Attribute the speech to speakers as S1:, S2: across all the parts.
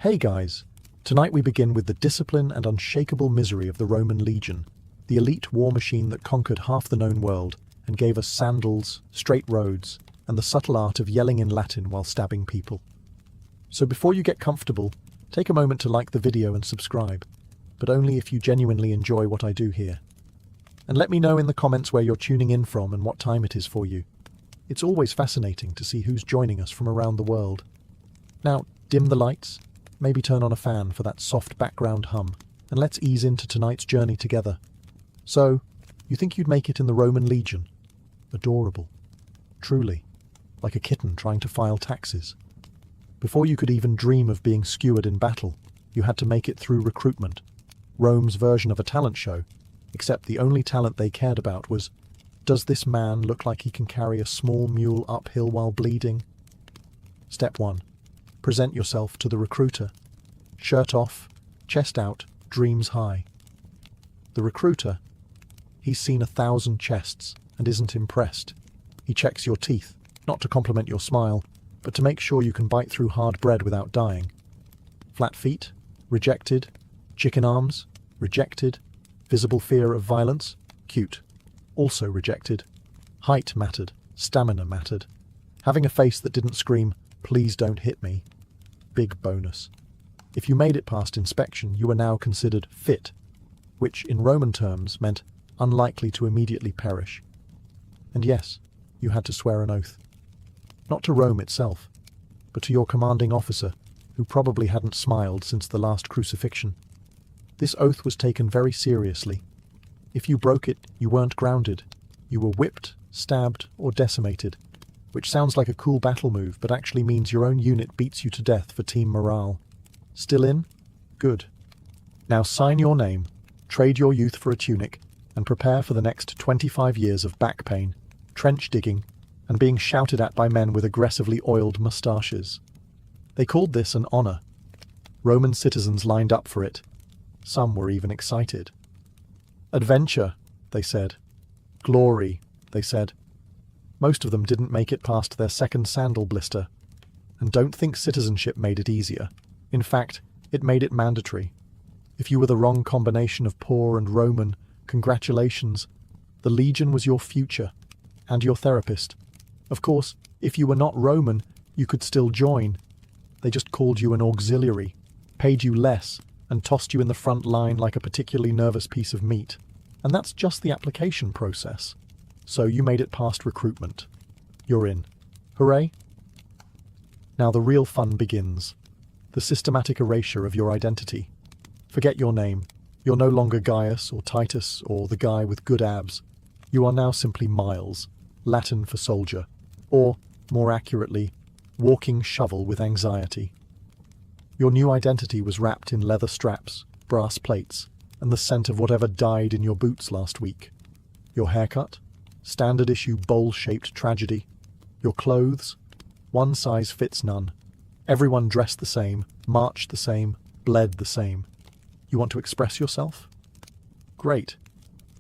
S1: Hey guys, tonight we begin with the discipline and unshakable misery of the Roman legion, the elite war machine that conquered half the known world and gave us sandals, straight roads, and the subtle art of yelling in Latin while stabbing people. So before you get comfortable, take a moment to like the video and subscribe, but only if you genuinely enjoy what I do here. And let me know in the comments where you're tuning in from and what time it is for you. It's always fascinating to see who's joining us from around the world. Now, dim the lights, maybe turn on a fan for that soft background hum, and let's ease into tonight's journey together. So, you think you'd make it in the Roman legion? Adorable. Truly. Like a kitten trying to file taxes. Before you could even dream of being skewered in battle, you had to make it through recruitment. Rome's version of a talent show, except the only talent they cared about was, does this man look like he can carry a small mule uphill while bleeding? Step 1. Present yourself to the recruiter. Shirt off, chest out, dreams high. The recruiter, he's seen 1,000 chests and isn't impressed. He checks your teeth, not to compliment your smile, but to make sure you can bite through hard bread without dying. Flat feet? Rejected. Chicken arms? Rejected. Visible fear of violence? Cute. Also rejected. Height mattered. Stamina mattered. Having a face that didn't scream, "Please don't hit me." Big bonus. If you made it past inspection, you were now considered fit, which in Roman terms meant unlikely to immediately perish. And yes, you had to swear an oath. Not to Rome itself, but to your commanding officer, who probably hadn't smiled since the last crucifixion. This oath was taken very seriously. If you broke it, you weren't grounded. You were whipped, stabbed, or decimated, which sounds like a cool battle move, but actually means your own unit beats you to death for team morale. Still in? Good. Now sign your name, trade your youth for a tunic, and prepare for the next 25 years of back pain, trench digging, and being shouted at by men with aggressively oiled moustaches. They called this an honor. Roman citizens lined up for it. Some were even excited. Adventure, they said. Glory, they said. Most of them didn't make it past their second sandal blister. And don't think citizenship made it easier. In fact, it made it mandatory. If you were the wrong combination of poor and Roman, congratulations. The legion was your future, and your therapist. Of course, if you were not Roman, you could still join. They just called you an auxiliary, paid you less, and tossed you in the front line like a particularly nervous piece of meat. And that's just the application process. So you made it past recruitment. You're in. Hooray! Now the real fun begins. The systematic erasure of your identity. Forget your name. You're no longer Gaius or Titus or the guy with good abs. You are now simply Miles, Latin for soldier, or, more accurately, walking shovel with anxiety. Your new identity was wrapped in leather straps, brass plates, and the scent of whatever died in your boots last week. Your haircut? Standard issue bowl-shaped tragedy. Your clothes? One size fits none. Everyone dressed the same, marched the same, bled the same. You want to express yourself? Great.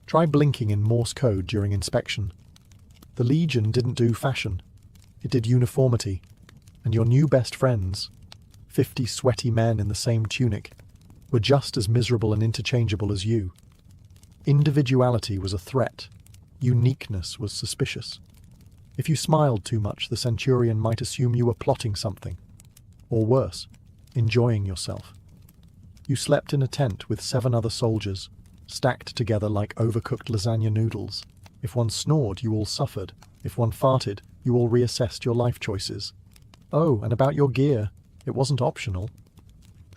S1: Try blinking in Morse code during inspection. The Legion didn't do fashion. It did uniformity. And your new best friends, 50 sweaty men in the same tunic, were just as miserable and interchangeable as you. Individuality was a threat. Uniqueness was suspicious. If you smiled too much, the centurion might assume you were plotting something. Or worse, enjoying yourself. You slept in a tent with 7 other soldiers, stacked together like overcooked lasagna noodles. If one snored, you all suffered. If one farted, you all reassessed your life choices. Oh, and about your gear, it wasn't optional.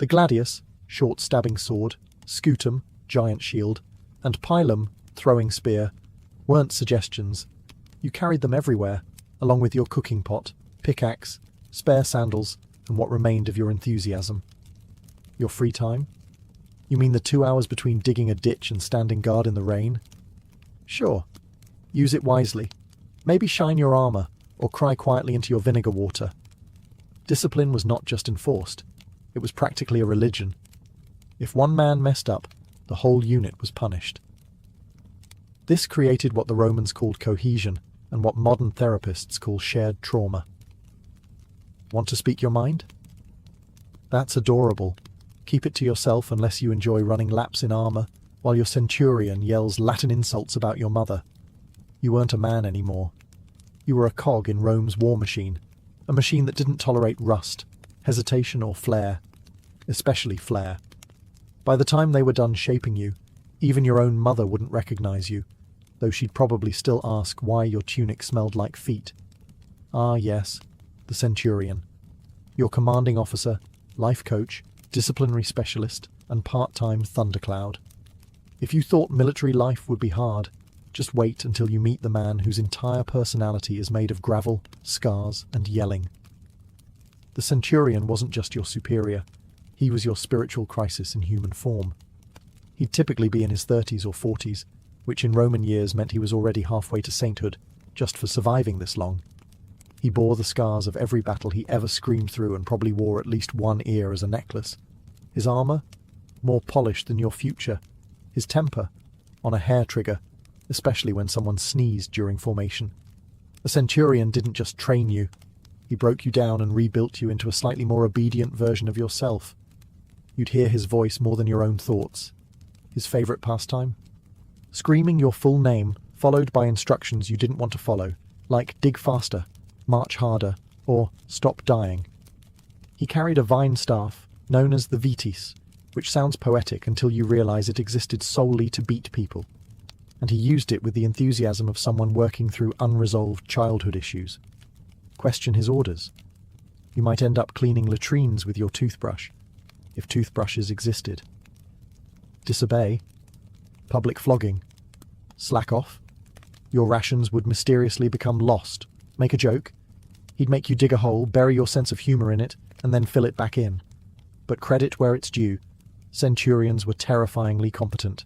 S1: The gladius, short stabbing sword, scutum, giant shield, and pilum, throwing spear, weren't suggestions. You carried them everywhere, along with your cooking pot, pickaxe, spare sandals, and what remained of your enthusiasm. Your free time? You mean the 2 hours between digging a ditch and standing guard in the rain? Sure. Use it wisely. Maybe shine your armor, or cry quietly into your vinegar water. Discipline was not just enforced, it was practically a religion. If one man messed up, the whole unit was punished. This created what the Romans called cohesion, and what modern therapists call shared trauma. Want to speak your mind? That's adorable. Keep it to yourself unless you enjoy running laps in armor, while your centurion yells Latin insults about your mother. You weren't a man anymore. You were a cog in Rome's war machine, a machine that didn't tolerate rust, hesitation or flare, especially flare. By the time they were done shaping you, even your own mother wouldn't recognize you, though she'd probably still ask why your tunic smelled like feet. Ah yes, the centurion. Your commanding officer, life coach, disciplinary specialist, and part-time thundercloud. If you thought military life would be hard, just wait until you meet the man whose entire personality is made of gravel, scars, and yelling. The centurion wasn't just your superior, he was your spiritual crisis in human form. He'd typically be in his 30s or 40s, which in Roman years meant he was already halfway to sainthood, just for surviving this long. He bore the scars of every battle he ever screamed through and probably wore at least one ear as a necklace. His armor? More polished than your future. His temper? On a hair trigger, especially when someone sneezed during formation. A centurion didn't just train you. He broke you down and rebuilt you into a slightly more obedient version of yourself. You'd hear his voice more than your own thoughts. His favorite pastime? Screaming your full name, followed by instructions you didn't want to follow, like dig faster, march harder, or stop dying. He carried a vine staff, known as the vitis, which sounds poetic until you realize it existed solely to beat people. And he used it with the enthusiasm of someone working through unresolved childhood issues. Question his orders. You might end up cleaning latrines with your toothbrush, if toothbrushes existed. Disobey. Public flogging. Slack off. Your rations would mysteriously become lost. Make a joke. He'd make you dig a hole, bury your sense of humor in it, and then fill it back in. But credit where it's due. Centurions were terrifyingly competent.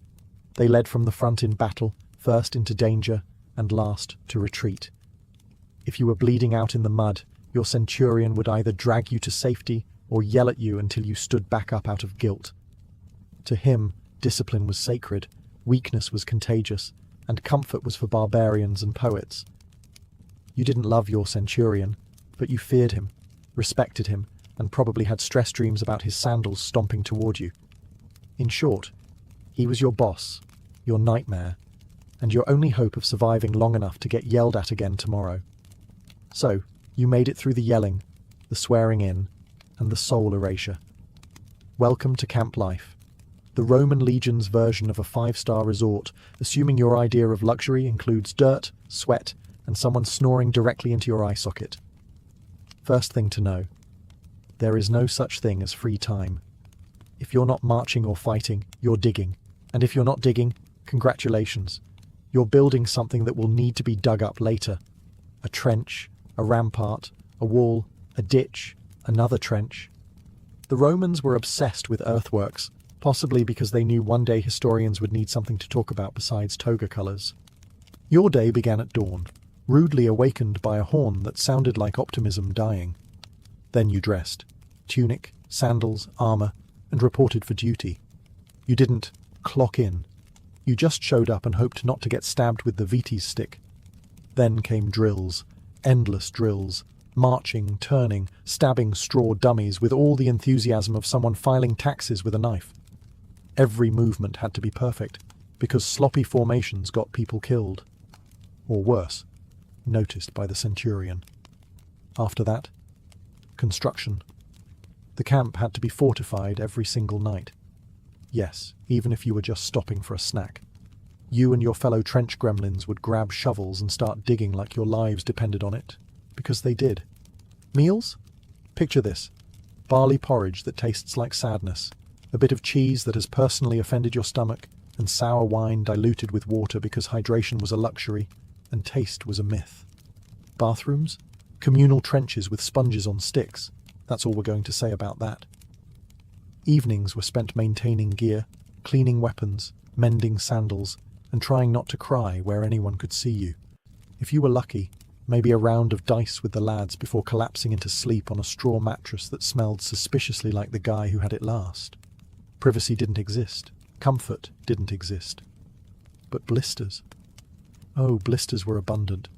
S1: They led from the front in battle, first into danger, and last to retreat. If you were bleeding out in the mud, your centurion would either drag you to safety or yell at you until you stood back up out of guilt. To him, discipline was sacred, weakness was contagious, and comfort was for barbarians and poets. You didn't love your centurion, but you feared him, respected him, and probably had stress dreams about his sandals stomping toward you. In short, he was your boss, your nightmare, and your only hope of surviving long enough to get yelled at again tomorrow. So, you made it through the yelling, the swearing in, and the soul erasure. Welcome to camp life, the Roman legion's version of a 5-star resort, assuming your idea of luxury includes dirt, sweat, and someone snoring directly into your eye socket. First thing to know, there is no such thing as free time. If you're not marching or fighting, you're digging. And if you're not digging, congratulations. You're building something that will need to be dug up later. A trench, a rampart, a wall, a ditch, another trench. The Romans were obsessed with earthworks, possibly because they knew one day historians would need something to talk about besides toga colours. Your day began at dawn, rudely awakened by a horn that sounded like optimism dying. Then you dressed. Tunic, sandals, armour, and reported for duty. You didn't clock in. You just showed up and hoped not to get stabbed with the vitis stick. Then came drills, endless drills, marching, turning, stabbing straw dummies with all the enthusiasm of someone filing taxes with a knife. Every movement had to be perfect, because sloppy formations got people killed. Or worse, noticed by the centurion. After that, construction. The camp had to be fortified every single night. Yes, even if you were just stopping for a snack. You and your fellow trench gremlins would grab shovels and start digging like your lives depended on it. Because they did. Meals? Picture this. Barley porridge that tastes like sadness, a bit of cheese that has personally offended your stomach, and sour wine diluted with water because hydration was a luxury and taste was a myth. Bathrooms? Communal trenches with sponges on sticks. That's all we're going to say about that. Evenings were spent maintaining gear, cleaning weapons, mending sandals, and trying not to cry where anyone could see you. If you were lucky, maybe a round of dice with the lads before collapsing into sleep on a straw mattress that smelled suspiciously like the guy who had it last. Privacy didn't exist. Comfort didn't exist. But blisters. Oh, blisters were abundant.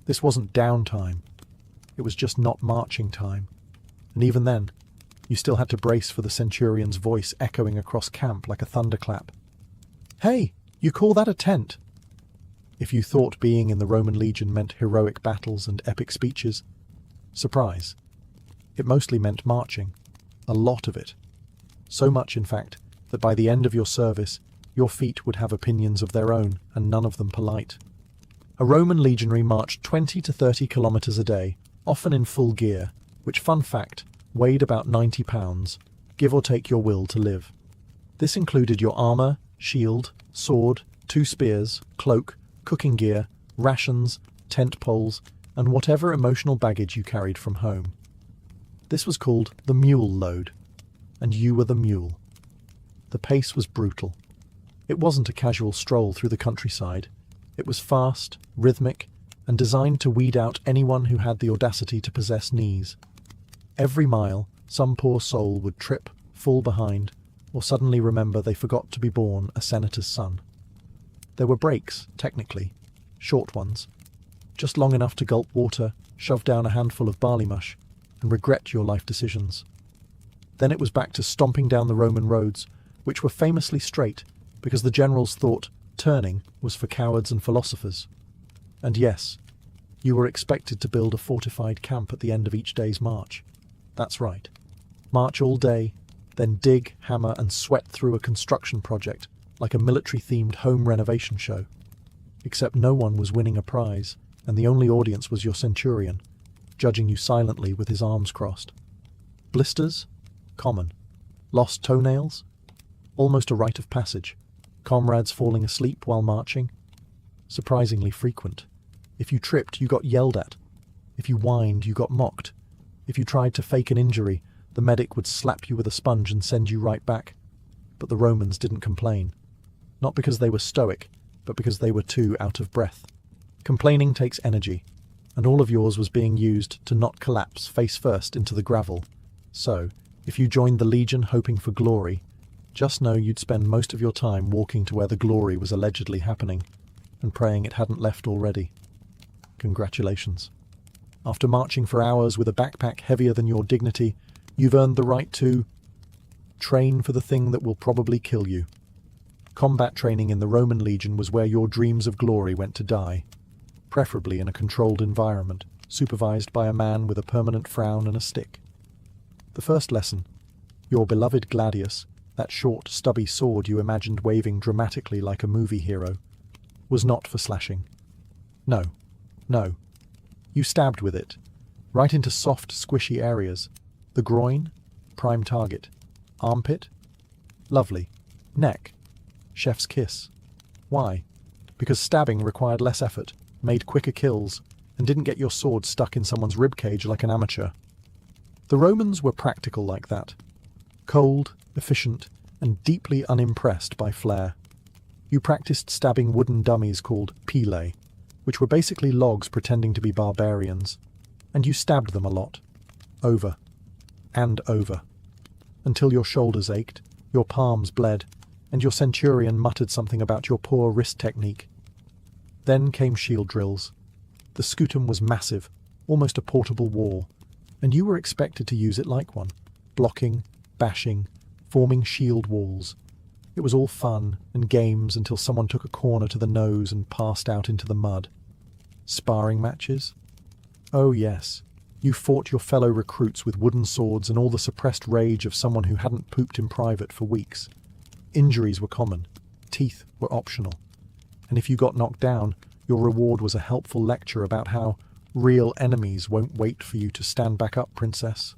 S1: This wasn't downtime. It was just not marching time. And even then, You still had to brace for the centurion's voice echoing across camp like a thunderclap. "Hey, you call that a tent?" If you thought being in the Roman legion meant heroic battles and epic speeches, surprise. It mostly meant marching. A lot of it. So much, in fact, that by the end of your service, your feet would have opinions of their own, and none of them polite. A Roman legionary marched 20 to 30 kilometers a day, often in full gear, which, fun fact, weighed about 90 pounds, give or take your will to live. This included your armor, shield, sword, 2 spears, cloak, cooking gear, rations, tent poles, and whatever emotional baggage you carried from home. This was called the mule load, and you were the mule. The pace was brutal. It wasn't a casual stroll through the countryside. It was fast, rhythmic, and designed to weed out anyone who had the audacity to possess knees. Every mile, some poor soul would trip, fall behind, or suddenly remember they forgot to be born a senator's son. There were breaks, technically, short ones, just long enough to gulp water, shove down a handful of barley mush, and regret your life decisions. Then it was back to stomping down the Roman roads, which were famously straight, because the generals thought turning was for cowards and philosophers. And yes, you were expected to build a fortified camp at the end of each day's march. That's right. March all day, then dig, hammer, and sweat through a construction project like a military-themed home renovation show. Except no one was winning a prize, and the only audience was your centurion, judging you silently with his arms crossed. Blisters? Common. Lost toenails? Almost a rite of passage. Comrades falling asleep while marching? Surprisingly frequent. If you tripped, you got yelled at. If you whined, you got mocked. If you tried to fake an injury, the medic would slap you with a sponge and send you right back. But the Romans didn't complain. Not because they were stoic, but because they were too out of breath. Complaining takes energy, and all of yours was being used to not collapse face first into the gravel. So, if you joined the Legion hoping for glory, just know you'd spend most of your time walking to where the glory was allegedly happening, and praying it hadn't left already. Congratulations. After marching for hours with a backpack heavier than your dignity, you've earned the right to train for the thing that will probably kill you. Combat training in the Roman Legion was where your dreams of glory went to die, preferably in a controlled environment, supervised by a man with a permanent frown and a stick. The first lesson, your beloved gladius, that short, stubby sword you imagined waving dramatically like a movie hero, was not for slashing. No. You stabbed with it, right into soft, squishy areas. The groin? Prime target. Armpit? Lovely. Neck? Chef's kiss. Why? Because stabbing required less effort, made quicker kills, and didn't get your sword stuck in someone's ribcage like an amateur. The Romans were practical like that. Cold, efficient, and deeply unimpressed by flair. You practiced stabbing wooden dummies called pilae, which were basically logs pretending to be barbarians, and you stabbed them a lot. Over. And over. Until your shoulders ached, your palms bled, and your centurion muttered something about your poor wrist technique. Then came shield drills. The scutum was massive, almost a portable war, and you were expected to use it like one, blocking, bashing, forming shield walls. It was all fun and games until someone took a corner to the nose and passed out into the mud. Sparring matches? Oh yes, you fought your fellow recruits with wooden swords and all the suppressed rage of someone who hadn't pooped in private for weeks. Injuries were common, teeth were optional, and if you got knocked down, your reward was a helpful lecture about how real enemies won't wait for you to stand back up, princess.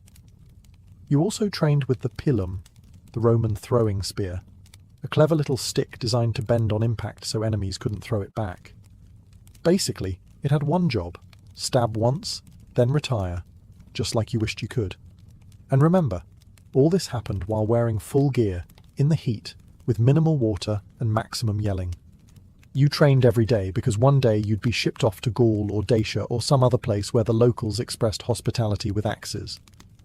S1: You also trained with the pilum, the Roman throwing spear, a clever little stick designed to bend on impact so enemies couldn't throw it back. Basically, it had one job: stab once, then retire, just like you wished you could. And remember, all this happened while wearing full gear, in the heat, with minimal water and maximum yelling. You trained every day because one day you'd be shipped off to Gaul or Dacia or some other place where the locals expressed hospitality with axes.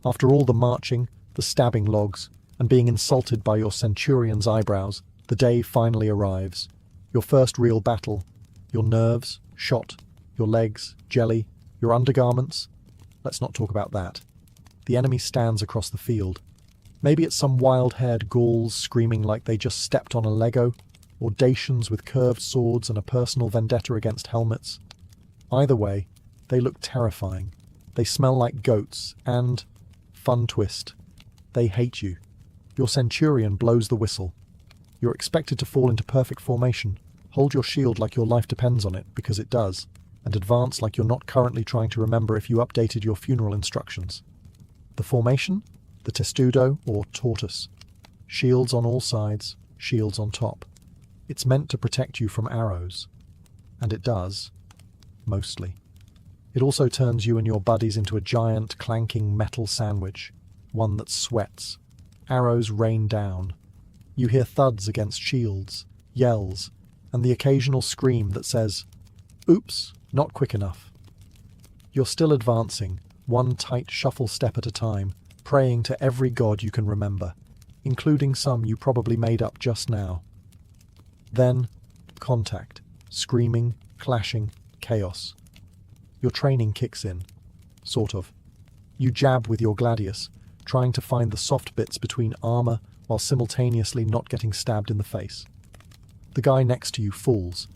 S1: After all the marching, the stabbing logs, and being insulted by your centurion's eyebrows, the day finally arrives. Your first real battle. Your nerves, shot. Your legs, jelly. Your undergarments. Let's not talk about that. The enemy stands across the field, Maybe it's some wild-haired Gauls screaming like they just stepped on a Lego, or Dacians with curved swords and a personal vendetta against helmets. Either way, they look terrifying. They smell like goats, and, fun twist, they hate you. Your centurion blows the whistle. You're expected to fall into perfect formation, hold your shield like your life depends on it, because it does, and advance like you're not currently trying to remember if you updated your funeral instructions. The formation? The testudo, or tortoise. Shields on all sides, shields on top. It's meant to protect you from arrows. And it does. Mostly. It also turns you and your buddies into a giant, clanking metal sandwich. One that sweats. Arrows rain down. You hear thuds against shields, yells, and the occasional scream that says, "Oops, not quick enough." You're still advancing, one tight shuffle step at a time, praying to every god you can remember, including some you probably made up just now. Then, contact, screaming, clashing, chaos. Your training kicks in. Sort of. You jab with your gladius, trying to find the soft bits between armor while simultaneously not getting stabbed in the face. The guy next to you falls.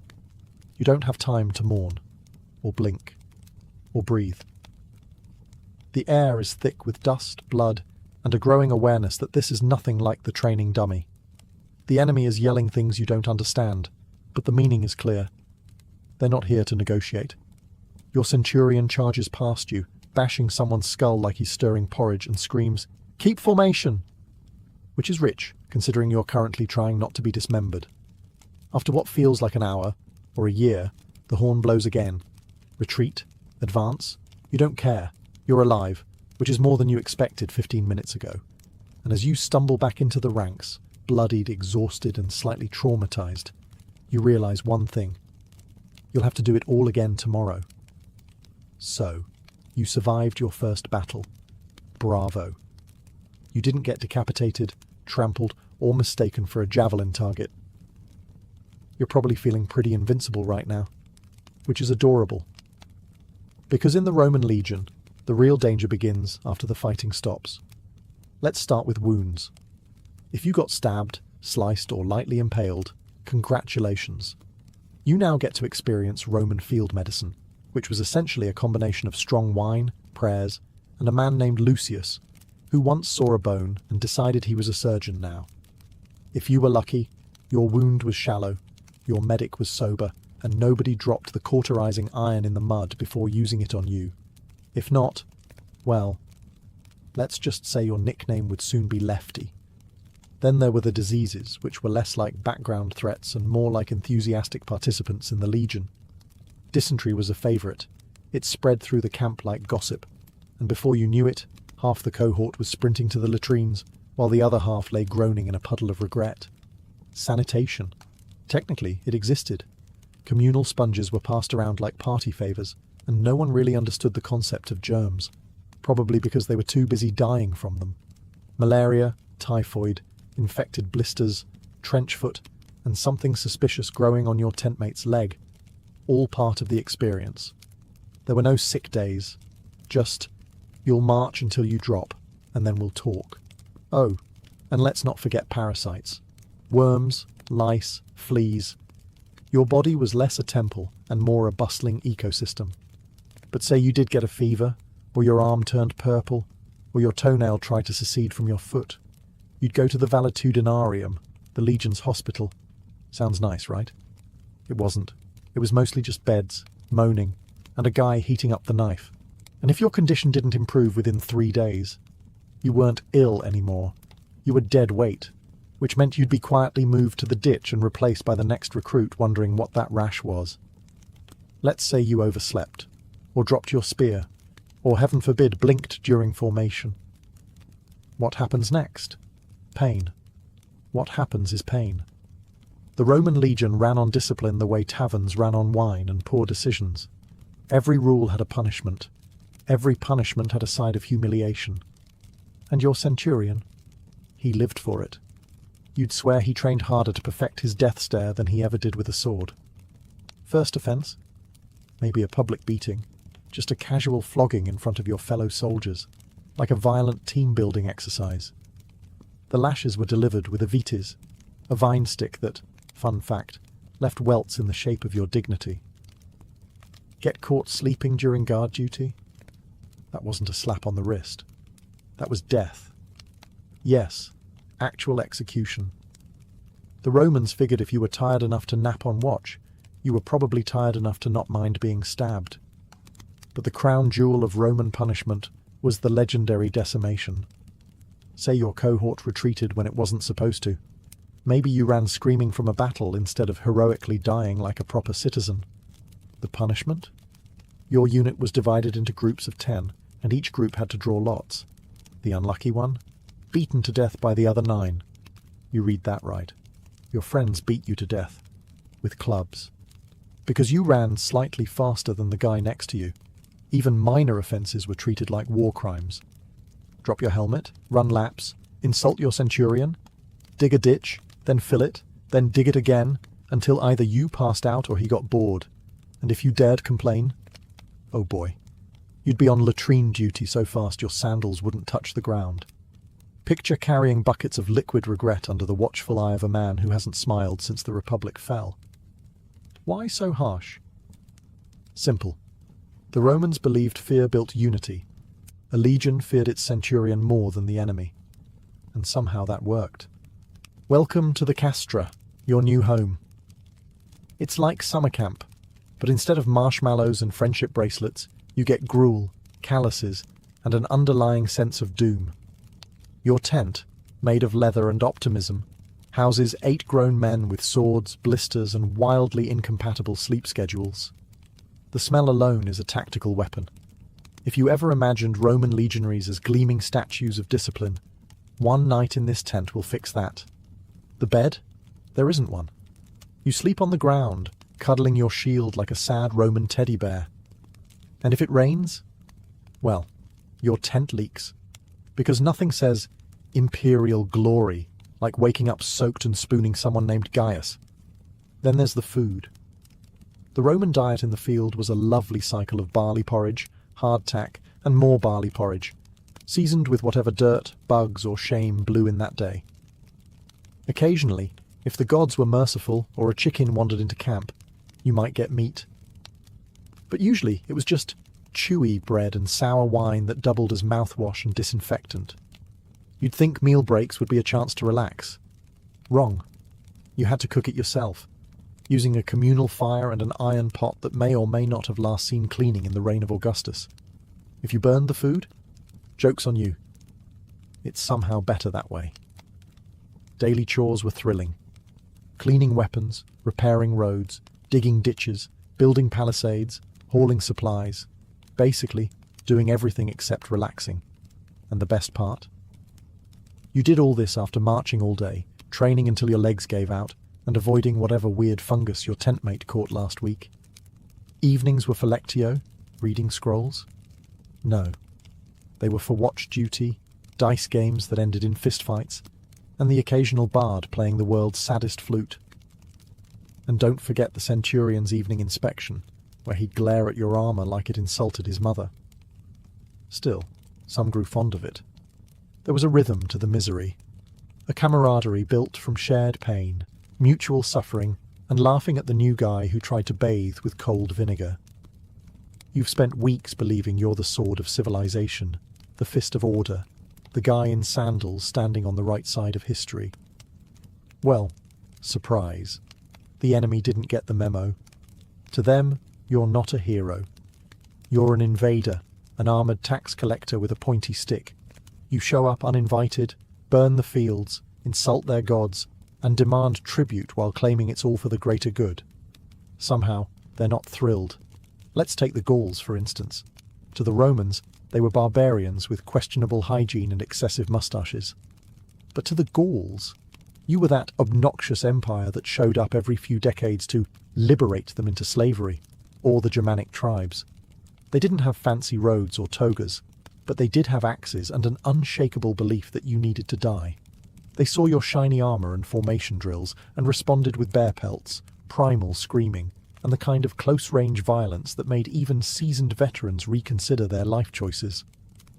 S1: You don't have time to mourn, or blink, or breathe. The air is thick with dust, blood, and a growing awareness that this is nothing like the training dummy. The enemy is yelling things you don't understand, but the meaning is clear. They're not here to negotiate. Your centurion charges past you, bashing someone's skull like he's stirring porridge, and screams, "Keep formation!" Which is rich, considering you're currently trying not to be dismembered. After what feels like an hour, or a year, the horn blows again. Retreat? Advance? You don't care. You're alive, which is more than you expected 15 minutes ago. And as you stumble back into the ranks, bloodied, exhausted, and slightly traumatized, you realize one thing. You'll have to do it all again tomorrow. So, you survived your first battle. Bravo. You didn't get decapitated, trampled, or mistaken for a javelin target. You're probably feeling pretty invincible right now, which is adorable. Because in the Roman legion, the real danger begins after the fighting stops. Let's start with wounds. If you got stabbed, sliced, or lightly impaled, congratulations. You now get to experience Roman field medicine, which was essentially a combination of strong wine, prayers, and a man named Lucius, who once saw a bone and decided he was a surgeon now. If you were lucky, your wound was shallow, your medic was sober, and nobody dropped the cauterizing iron in the mud before using it on you. If not, well, let's just say your nickname would soon be Lefty. Then there were the diseases, which were less like background threats and more like enthusiastic participants in the Legion. Dysentery was a favourite. It spread through the camp like gossip, and before you knew it, half the cohort was sprinting to the latrines, while the other half lay groaning in a puddle of regret. Sanitation. Technically, it existed. Communal sponges were passed around like party favours, and no one really understood the concept of germs, probably because they were too busy dying from them. Malaria, typhoid, infected blisters, trench foot, and something suspicious growing on your tentmate's leg. All part of the experience. There were no sick days. Just, you'll march until you drop, and then we'll talk. Oh, and let's not forget parasites. Worms, lice, fleas. Your body was less a temple and more a bustling ecosystem. But say you did get a fever, or your arm turned purple, or your toenail tried to secede from your foot. You'd go to the valetudinarium, the Legion's hospital. Sounds nice, right? It wasn't. It was mostly just beds, moaning, and a guy heating up the knife. And if your condition didn't improve within 3 days, you weren't ill anymore. You were dead weight, which meant you'd be quietly moved to the ditch and replaced by the next recruit wondering what that rash was. Let's say you overslept, or dropped your spear, or heaven forbid blinked during formation. What happens next? Pain. What happens is pain. The Roman legion ran on discipline the way taverns ran on wine and poor decisions. Every rule had a punishment. Every punishment had a side of humiliation. And your centurion? He lived for it. You'd swear he trained harder to perfect his death stare than he ever did with a sword. First offence? Maybe a public beating. Just a casual flogging in front of your fellow soldiers. Like a violent team-building exercise. The lashes were delivered with a vites, a vine stick that, fun fact, left welts in the shape of your dignity. Get caught sleeping during guard duty? That wasn't a slap on the wrist. That was death. Yes, actual execution. The Romans figured if you were tired enough to nap on watch, you were probably tired enough to not mind being stabbed. But the crown jewel of Roman punishment was the legendary decimation. Say your cohort retreated when it wasn't supposed to. Maybe you ran screaming from a battle instead of heroically dying like a proper citizen. The punishment? Your unit was divided into groups of 10, and each group had to draw lots. The unlucky one? Beaten to death by the other 9. You read that right. Your friends beat you to death. With clubs. Because you ran slightly faster than the guy next to you. Even minor offences were treated like war crimes. Drop your helmet, run laps, insult your centurion, dig a ditch, then fill it, then dig it again, until either you passed out or he got bored. And if you dared complain, oh boy, you'd be on latrine duty so fast your sandals wouldn't touch the ground. Picture carrying buckets of liquid regret under the watchful eye of a man who hasn't smiled since the Republic fell. Why so harsh? Simple. The Romans believed fear built unity. A legion feared its centurion more than the enemy. And somehow that worked. Welcome to the Castra, your new home. It's like summer camp, but instead of marshmallows and friendship bracelets, you get gruel, calluses, and an underlying sense of doom. Your tent, made of leather and optimism, houses 8 grown men with swords, blisters, and wildly incompatible sleep schedules. The smell alone is a tactical weapon. If you ever imagined Roman legionaries as gleaming statues of discipline, one night in this tent will fix that. The bed? There isn't one. You sleep on the ground, cuddling your shield like a sad Roman teddy bear. And if it rains? Well, your tent leaks. Because nothing says imperial glory like waking up soaked and spooning someone named Gaius. Then there's the food. The Roman diet in the field was a lovely cycle of barley porridge, hardtack, and more barley porridge, seasoned with whatever dirt, bugs, or shame blew in that day. Occasionally, if the gods were merciful or a chicken wandered into camp, you might get meat. But usually it was just chewy bread and sour wine that doubled as mouthwash and disinfectant. You'd think meal breaks would be a chance to relax. Wrong. You had to cook it yourself, using a communal fire and an iron pot that may or may not have last seen cleaning in the reign of Augustus. If you burned the food, joke's on you. It's somehow better that way. Daily chores were thrilling. Cleaning weapons, repairing roads, digging ditches, building palisades, hauling supplies. Basically, doing everything except relaxing. And the best part? You did all this after marching all day, training until your legs gave out, and avoiding whatever weird fungus your tent mate caught last week. Evenings were for lectio, reading scrolls? No. They were for watch duty, dice games that ended in fistfights, and the occasional bard playing the world's saddest flute. And don't forget the centurion's evening inspection, where he'd glare at your armour like it insulted his mother. Still, some grew fond of it. There was a rhythm to the misery, a camaraderie built from shared pain, mutual suffering, and laughing at the new guy who tried to bathe with cold vinegar. You've spent weeks believing you're the sword of civilization, the fist of order, the guy in sandals standing on the right side of history. Well, surprise. The enemy didn't get the memo. To them, you're not a hero. You're an invader, an armoured tax collector with a pointy stick. You show up uninvited, burn the fields, insult their gods, and demand tribute while claiming it's all for the greater good. Somehow, they're not thrilled. Let's take the Gauls, for instance. To the Romans, they were barbarians with questionable hygiene and excessive moustaches. But to the Gauls, you were that obnoxious empire that showed up every few decades to liberate them into slavery, or the Germanic tribes. They didn't have fancy roads or togas, but they did have axes and an unshakable belief that you needed to die. They saw your shiny armour and formation drills and responded with bear pelts, primal screaming, and the kind of close-range violence that made even seasoned veterans reconsider their life choices.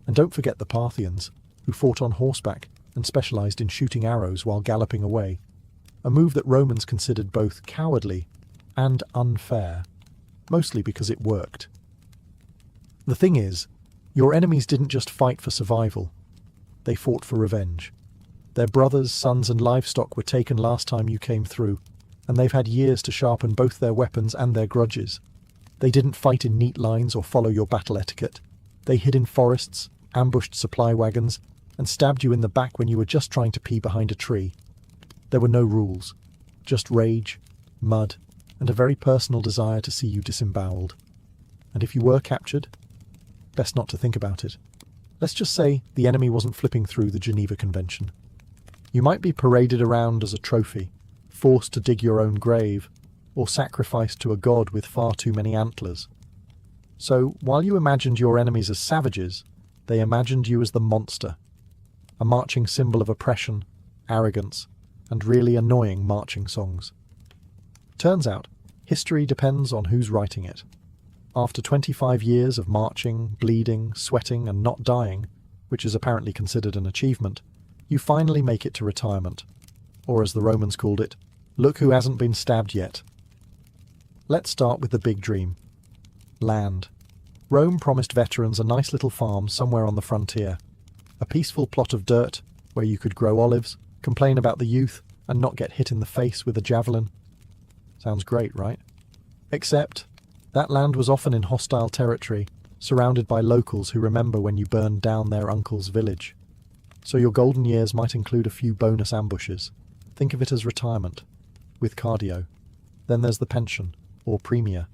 S1: And don't forget the Parthians, who fought on horseback, and specialized in shooting arrows while galloping away, a move that Romans considered both cowardly and unfair, mostly because it worked. The thing is, your enemies didn't just fight for survival, they fought for revenge. Their brothers, sons and livestock were taken last time you came through, and they've had years to sharpen both their weapons and their grudges. They didn't fight in neat lines or follow your battle etiquette. They hid in forests, ambushed supply wagons, and stabbed you in the back when you were just trying to pee behind a tree. There were no rules, just rage, mud, and a very personal desire to see you disemboweled. And if you were captured, best not to think about it. Let's just say the enemy wasn't flipping through the Geneva Convention. You might be paraded around as a trophy, forced to dig your own grave, or sacrificed to a god with far too many antlers. So, while you imagined your enemies as savages, they imagined you as the monster, a marching symbol of oppression, arrogance, and really annoying marching songs. Turns out, history depends on who's writing it. After 25 years of marching, bleeding, sweating, and not dying, which is apparently considered an achievement, you finally make it to retirement. Or as the Romans called it, look who hasn't been stabbed yet. Let's start with the big dream. Land. Rome promised veterans a nice little farm somewhere on the frontier. A peaceful plot of dirt where you could grow olives, complain about the youth, and not get hit in the face with a javelin. Sounds great, right? Except, that land was often in hostile territory, surrounded by locals who remember when you burned down their uncle's village. So your golden years might include a few bonus ambushes. Think of it as retirement, with cardio. Then there's the pension, or premia.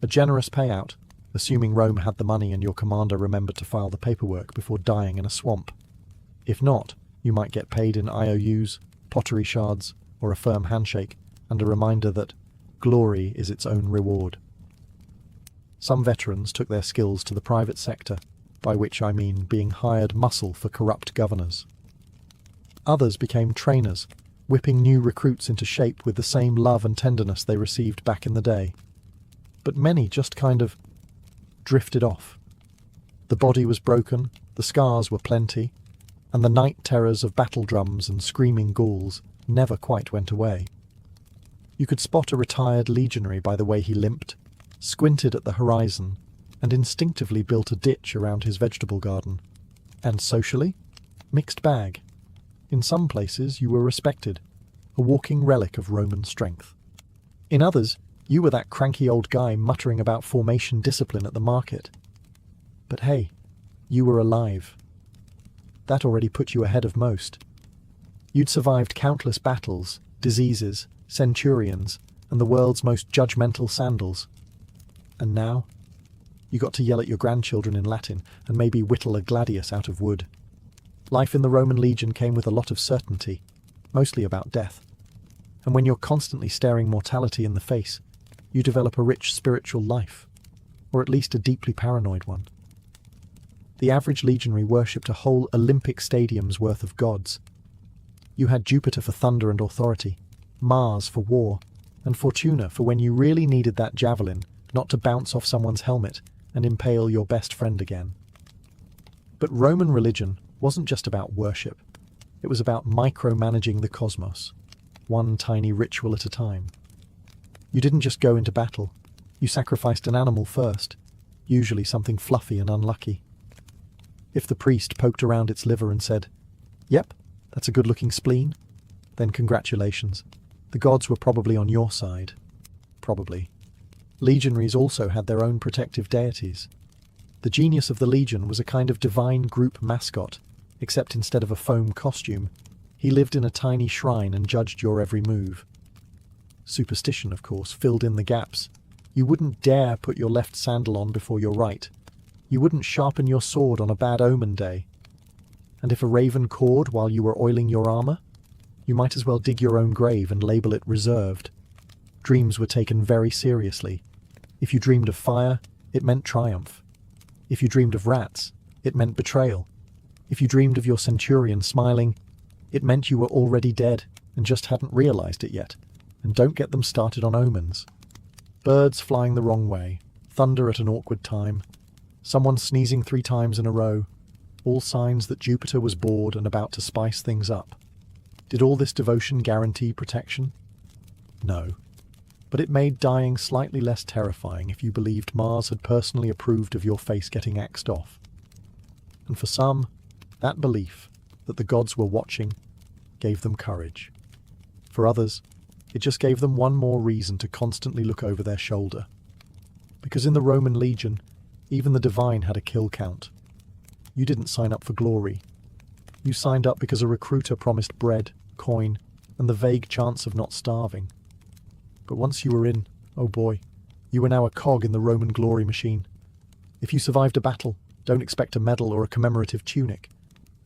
S1: A generous payout, assuming Rome had the money and your commander remembered to file the paperwork before dying in a swamp. If not, you might get paid in IOUs, pottery shards, or a firm handshake, and a reminder that glory is its own reward. Some veterans took their skills to the private sector, by which I mean being hired muscle for corrupt governors. Others became trainers, whipping new recruits into shape with the same love and tenderness they received back in the day. But many just kind of drifted off. The body was broken, the scars were plenty, and the night terrors of battle drums and screaming Gauls never quite went away. You could spot a retired legionary by the way he limped, squinted at the horizon, and instinctively built a ditch around his vegetable garden. And socially? Mixed bag. In some places you were respected, a walking relic of Roman strength. In others, you were that cranky old guy muttering about formation discipline at the market. But hey, you were alive. That already put you ahead of most. You'd survived countless battles, diseases, centurions, and the world's most judgmental sandals. And now, you got to yell at your grandchildren in Latin and maybe whittle a gladius out of wood. Life in the Roman legion came with a lot of certainty, mostly about death. And when you're constantly staring mortality in the face, you develop a rich spiritual life, or at least a deeply paranoid one. The average legionary worshipped a whole Olympic stadium's worth of gods. You had Jupiter for thunder and authority, Mars for war, and Fortuna for when you really needed that javelin not to bounce off someone's helmet and impale your best friend again. But Roman religion wasn't just about worship. It was about micromanaging the cosmos, one tiny ritual at a time. You didn't just go into battle. You sacrificed an animal first, usually something fluffy and unlucky. If the priest poked around its liver and said, "Yep, that's a good-looking spleen," then congratulations. The gods were probably on your side. Probably. Legionaries also had their own protective deities. The genius of the legion was a kind of divine group mascot, except instead of a foam costume, he lived in a tiny shrine and judged your every move. Superstition, of course, filled in the gaps. You wouldn't dare put your left sandal on before your right. You wouldn't sharpen your sword on a bad omen day. And if a raven cawed while you were oiling your armor, you might as well dig your own grave and label it reserved. Dreams were taken very seriously. If you dreamed of fire, it meant triumph. If you dreamed of rats, it meant betrayal. If you dreamed of your centurion smiling, it meant you were already dead and just hadn't realized it yet. And don't get them started on omens. Birds flying the wrong way, thunder at an awkward time, someone sneezing 3 times in a row, all signs that Jupiter was bored and about to spice things up. Did all this devotion guarantee protection? No. But it made dying slightly less terrifying if you believed Mars had personally approved of your face getting axed off. And for some, that belief, that the gods were watching, gave them courage. For others, it just gave them one more reason to constantly look over their shoulder. Because in the Roman legion, even the divine had a kill count. You didn't sign up for glory. You signed up because a recruiter promised bread, coin, and the vague chance of not starving. But once you were in, oh boy, you were now a cog in the Roman glory machine. If you survived a battle, don't expect a medal or a commemorative tunic.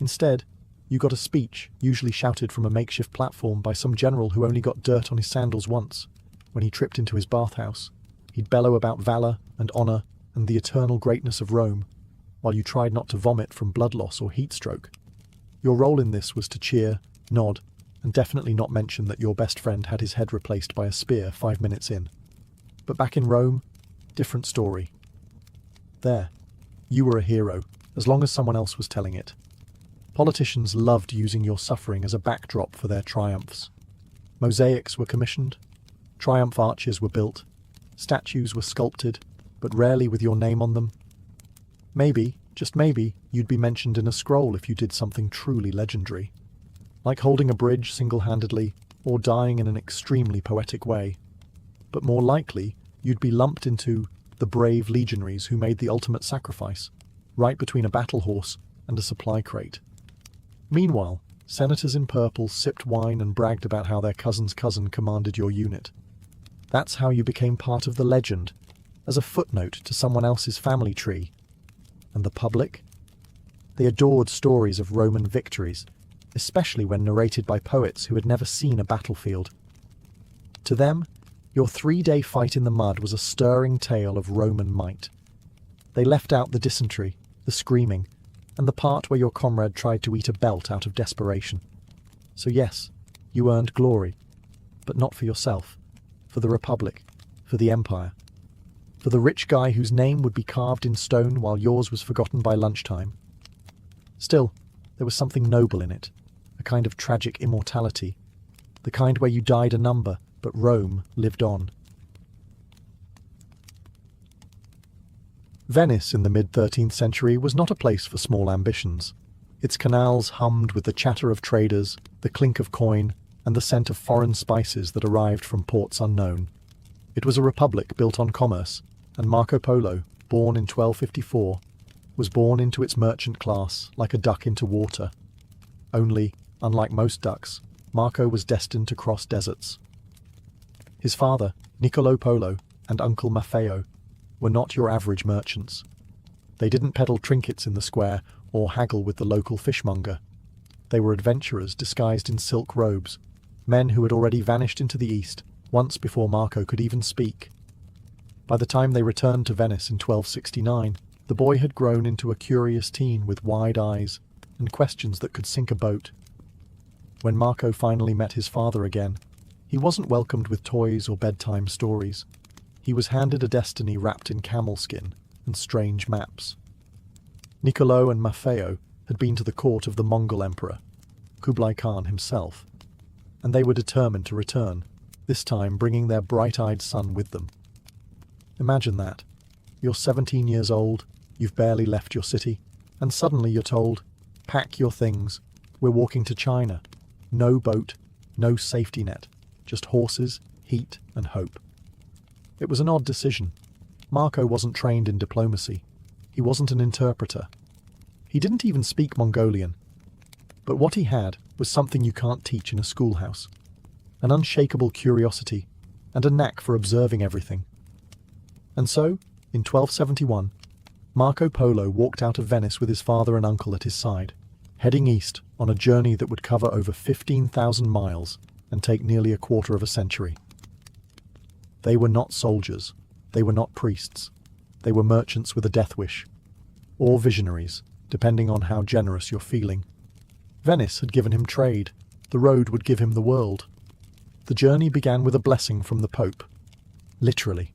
S1: Instead, you got a speech, usually shouted from a makeshift platform by some general who only got dirt on his sandals once, when he tripped into his bathhouse. He'd bellow about valor and honor and the eternal greatness of Rome, while you tried not to vomit from blood loss or heat stroke. Your role in this was to cheer, nod, and definitely not mention that your best friend had his head replaced by a spear 5 minutes in. But back in Rome, different story. There, you were a hero, as long as someone else was telling it. Politicians loved using your suffering as a backdrop for their triumphs. Mosaics were commissioned, triumph arches were built, statues were sculpted, but rarely with your name on them. Maybe, just maybe, you'd be mentioned in a scroll if you did something truly legendary, like holding a bridge single-handedly or dying in an extremely poetic way. But more likely, you'd be lumped into the brave legionaries who made the ultimate sacrifice, right between a battle horse and a supply crate. Meanwhile, senators in purple sipped wine and bragged about how their cousin's cousin commanded your unit. That's how you became part of the legend, as a footnote to someone else's family tree. And the public? They adored stories of Roman victories, especially when narrated by poets who had never seen a battlefield. To them, your 3-day fight in the mud was a stirring tale of Roman might. They left out the dysentery, the screaming, and the part where your comrade tried to eat a belt out of desperation. So yes, you earned glory, but not for yourself, for the Republic, for the Empire, for the rich guy whose name would be carved in stone while yours was forgotten by lunchtime. Still, there was something noble in it, a kind of tragic immortality, the kind where you died a number, but Rome lived on. Venice in the mid-13th century was not a place for small ambitions. Its canals hummed with the chatter of traders, the clink of coin, and the scent of foreign spices that arrived from ports unknown. It was a republic built on commerce, and Marco Polo, born in 1254, was born into its merchant class like a duck into water. Only, unlike most ducks, Marco was destined to cross deserts. His father, Niccolo Polo, and uncle Maffeo were not your average merchants. They didn't peddle trinkets in the square or haggle with the local fishmonger. They were adventurers disguised in silk robes, men who had already vanished into the east, once before Marco could even speak. By the time they returned to Venice in 1269, the boy had grown into a curious teen with wide eyes and questions that could sink a boat. When Marco finally met his father again, he wasn't welcomed with toys or bedtime stories. He was handed a destiny wrapped in camel skin and strange maps. Niccolo and Maffeo had been to the court of the Mongol emperor, Kublai Khan himself, and they were determined to return, this time bringing their bright-eyed son with them. Imagine that. You're 17 years old, you've barely left your city, and suddenly you're told, pack your things, we're walking to China. No boat, no safety net, just horses, heat, and hope. It was an odd decision. Marco wasn't trained in diplomacy. He wasn't an interpreter. He didn't even speak Mongolian. But what he had was something you can't teach in a schoolhouse. An unshakable curiosity, and a knack for observing everything. And so, in 1271, Marco Polo walked out of Venice with his father and uncle at his side, heading east on a journey that would cover over 15,000 miles and take nearly a quarter of a century. They were not soldiers, they were not priests, they were merchants with a death wish, or visionaries, depending on how generous you're feeling. Venice had given him trade, the road would give him the world. The journey began with a blessing from the Pope. Literally.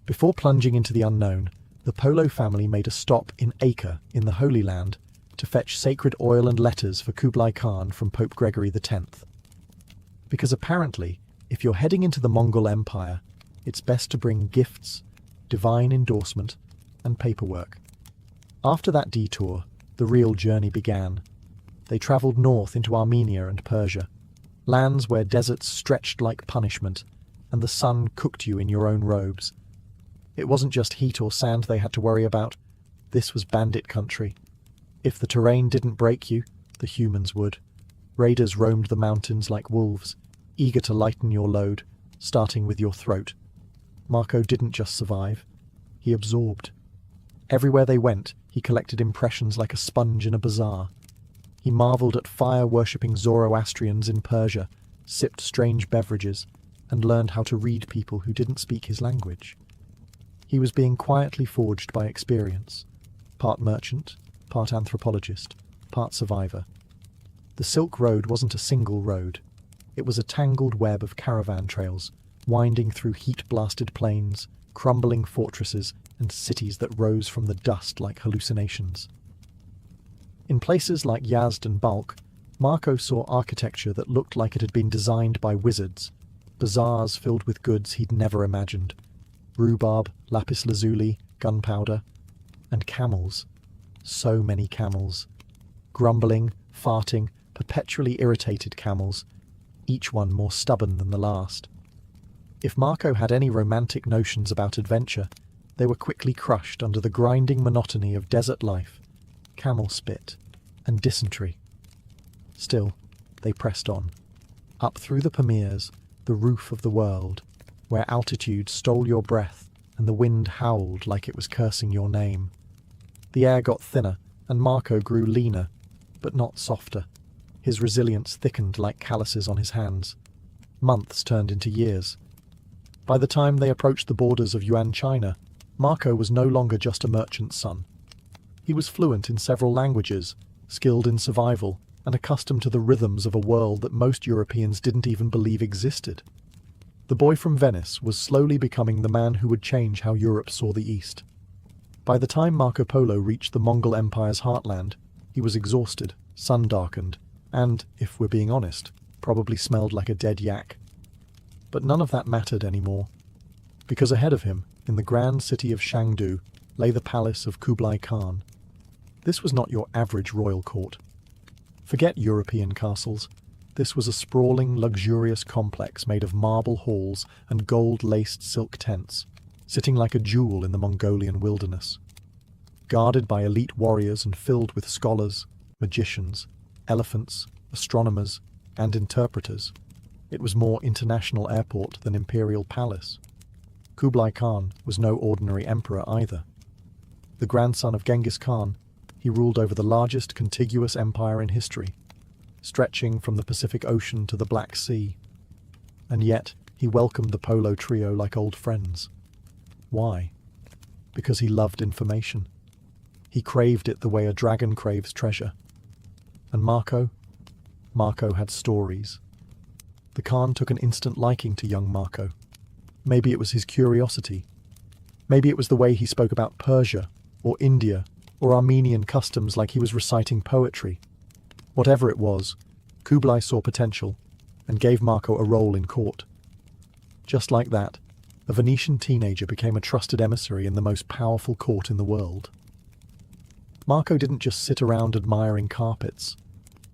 S1: Before plunging into the unknown, the Polo family made a stop in Acre in the Holy Land to fetch sacred oil and letters for Kublai Khan from Pope Gregory X. Because apparently, if you're heading into the Mongol Empire, it's best to bring gifts, divine endorsement, and paperwork. After that detour, the real journey began. They travelled north into Armenia and Persia, lands where deserts stretched like punishment, and the sun cooked you in your own robes. It wasn't just heat or sand they had to worry about. This was bandit country. If the terrain didn't break you, the humans would. Raiders roamed the mountains like wolves, eager to lighten your load, starting with your throat. Marco didn't just survive, he absorbed. Everywhere they went, he collected impressions like a sponge in a bazaar. He marvelled at fire-worshipping Zoroastrians in Persia, sipped strange beverages, and learned how to read people who didn't speak his language. He was being quietly forged by experience, part merchant, part anthropologist, part survivor. The Silk Road wasn't a single road. It was a tangled web of caravan trails, winding through heat-blasted plains, crumbling fortresses, and cities that rose from the dust like hallucinations. In places like Yazd and Balkh, Marco saw architecture that looked like it had been designed by wizards, bazaars filled with goods he'd never imagined, rhubarb, lapis lazuli, gunpowder, and camels. So many camels. Grumbling, farting, perpetually irritated camels, each one more stubborn than the last. If Marco had any romantic notions about adventure, they were quickly crushed under the grinding monotony of desert life, camel spit, and dysentery. Still, they pressed on, up through the Pamirs, the roof of the world, where altitude stole your breath and the wind howled like it was cursing your name. The air got thinner, and Marco grew leaner, but not softer. His resilience thickened like calluses on his hands. Months turned into years. By the time they approached the borders of Yuan China, Marco was no longer just a merchant's son. He was fluent in several languages, skilled in survival, and accustomed to the rhythms of a world that most Europeans didn't even believe existed. The boy from Venice was slowly becoming the man who would change how Europe saw the East. By the time Marco Polo reached the Mongol Empire's heartland, he was exhausted, sun-darkened, and, if we're being honest, probably smelled like a dead yak. But none of that mattered anymore, because ahead of him, in the grand city of Shangdu, lay the palace of Kublai Khan. This was not your average royal court. Forget European castles. This was a sprawling, luxurious complex made of marble halls and gold-laced silk tents, sitting like a jewel in the Mongolian wilderness. Guarded by elite warriors and filled with scholars, magicians, elephants, astronomers, and interpreters, it was more international airport than imperial palace. Kublai Khan was no ordinary emperor either. The grandson of Genghis Khan, he ruled over the largest contiguous empire in history, stretching from the Pacific Ocean to the Black Sea. And yet, he welcomed the Polo trio like old friends. Why? Because he loved information. He craved it the way a dragon craves treasure. And Marco had stories. The Khan took an instant liking to young Marco. Maybe it was his curiosity. Maybe it was the way he spoke about Persia, or India, or Armenian customs like he was reciting poetry. Whatever it was, Kublai saw potential and gave Marco a role in court. Just like that, a Venetian teenager became a trusted emissary in the most powerful court in the world. Marco didn't just sit around admiring carpets.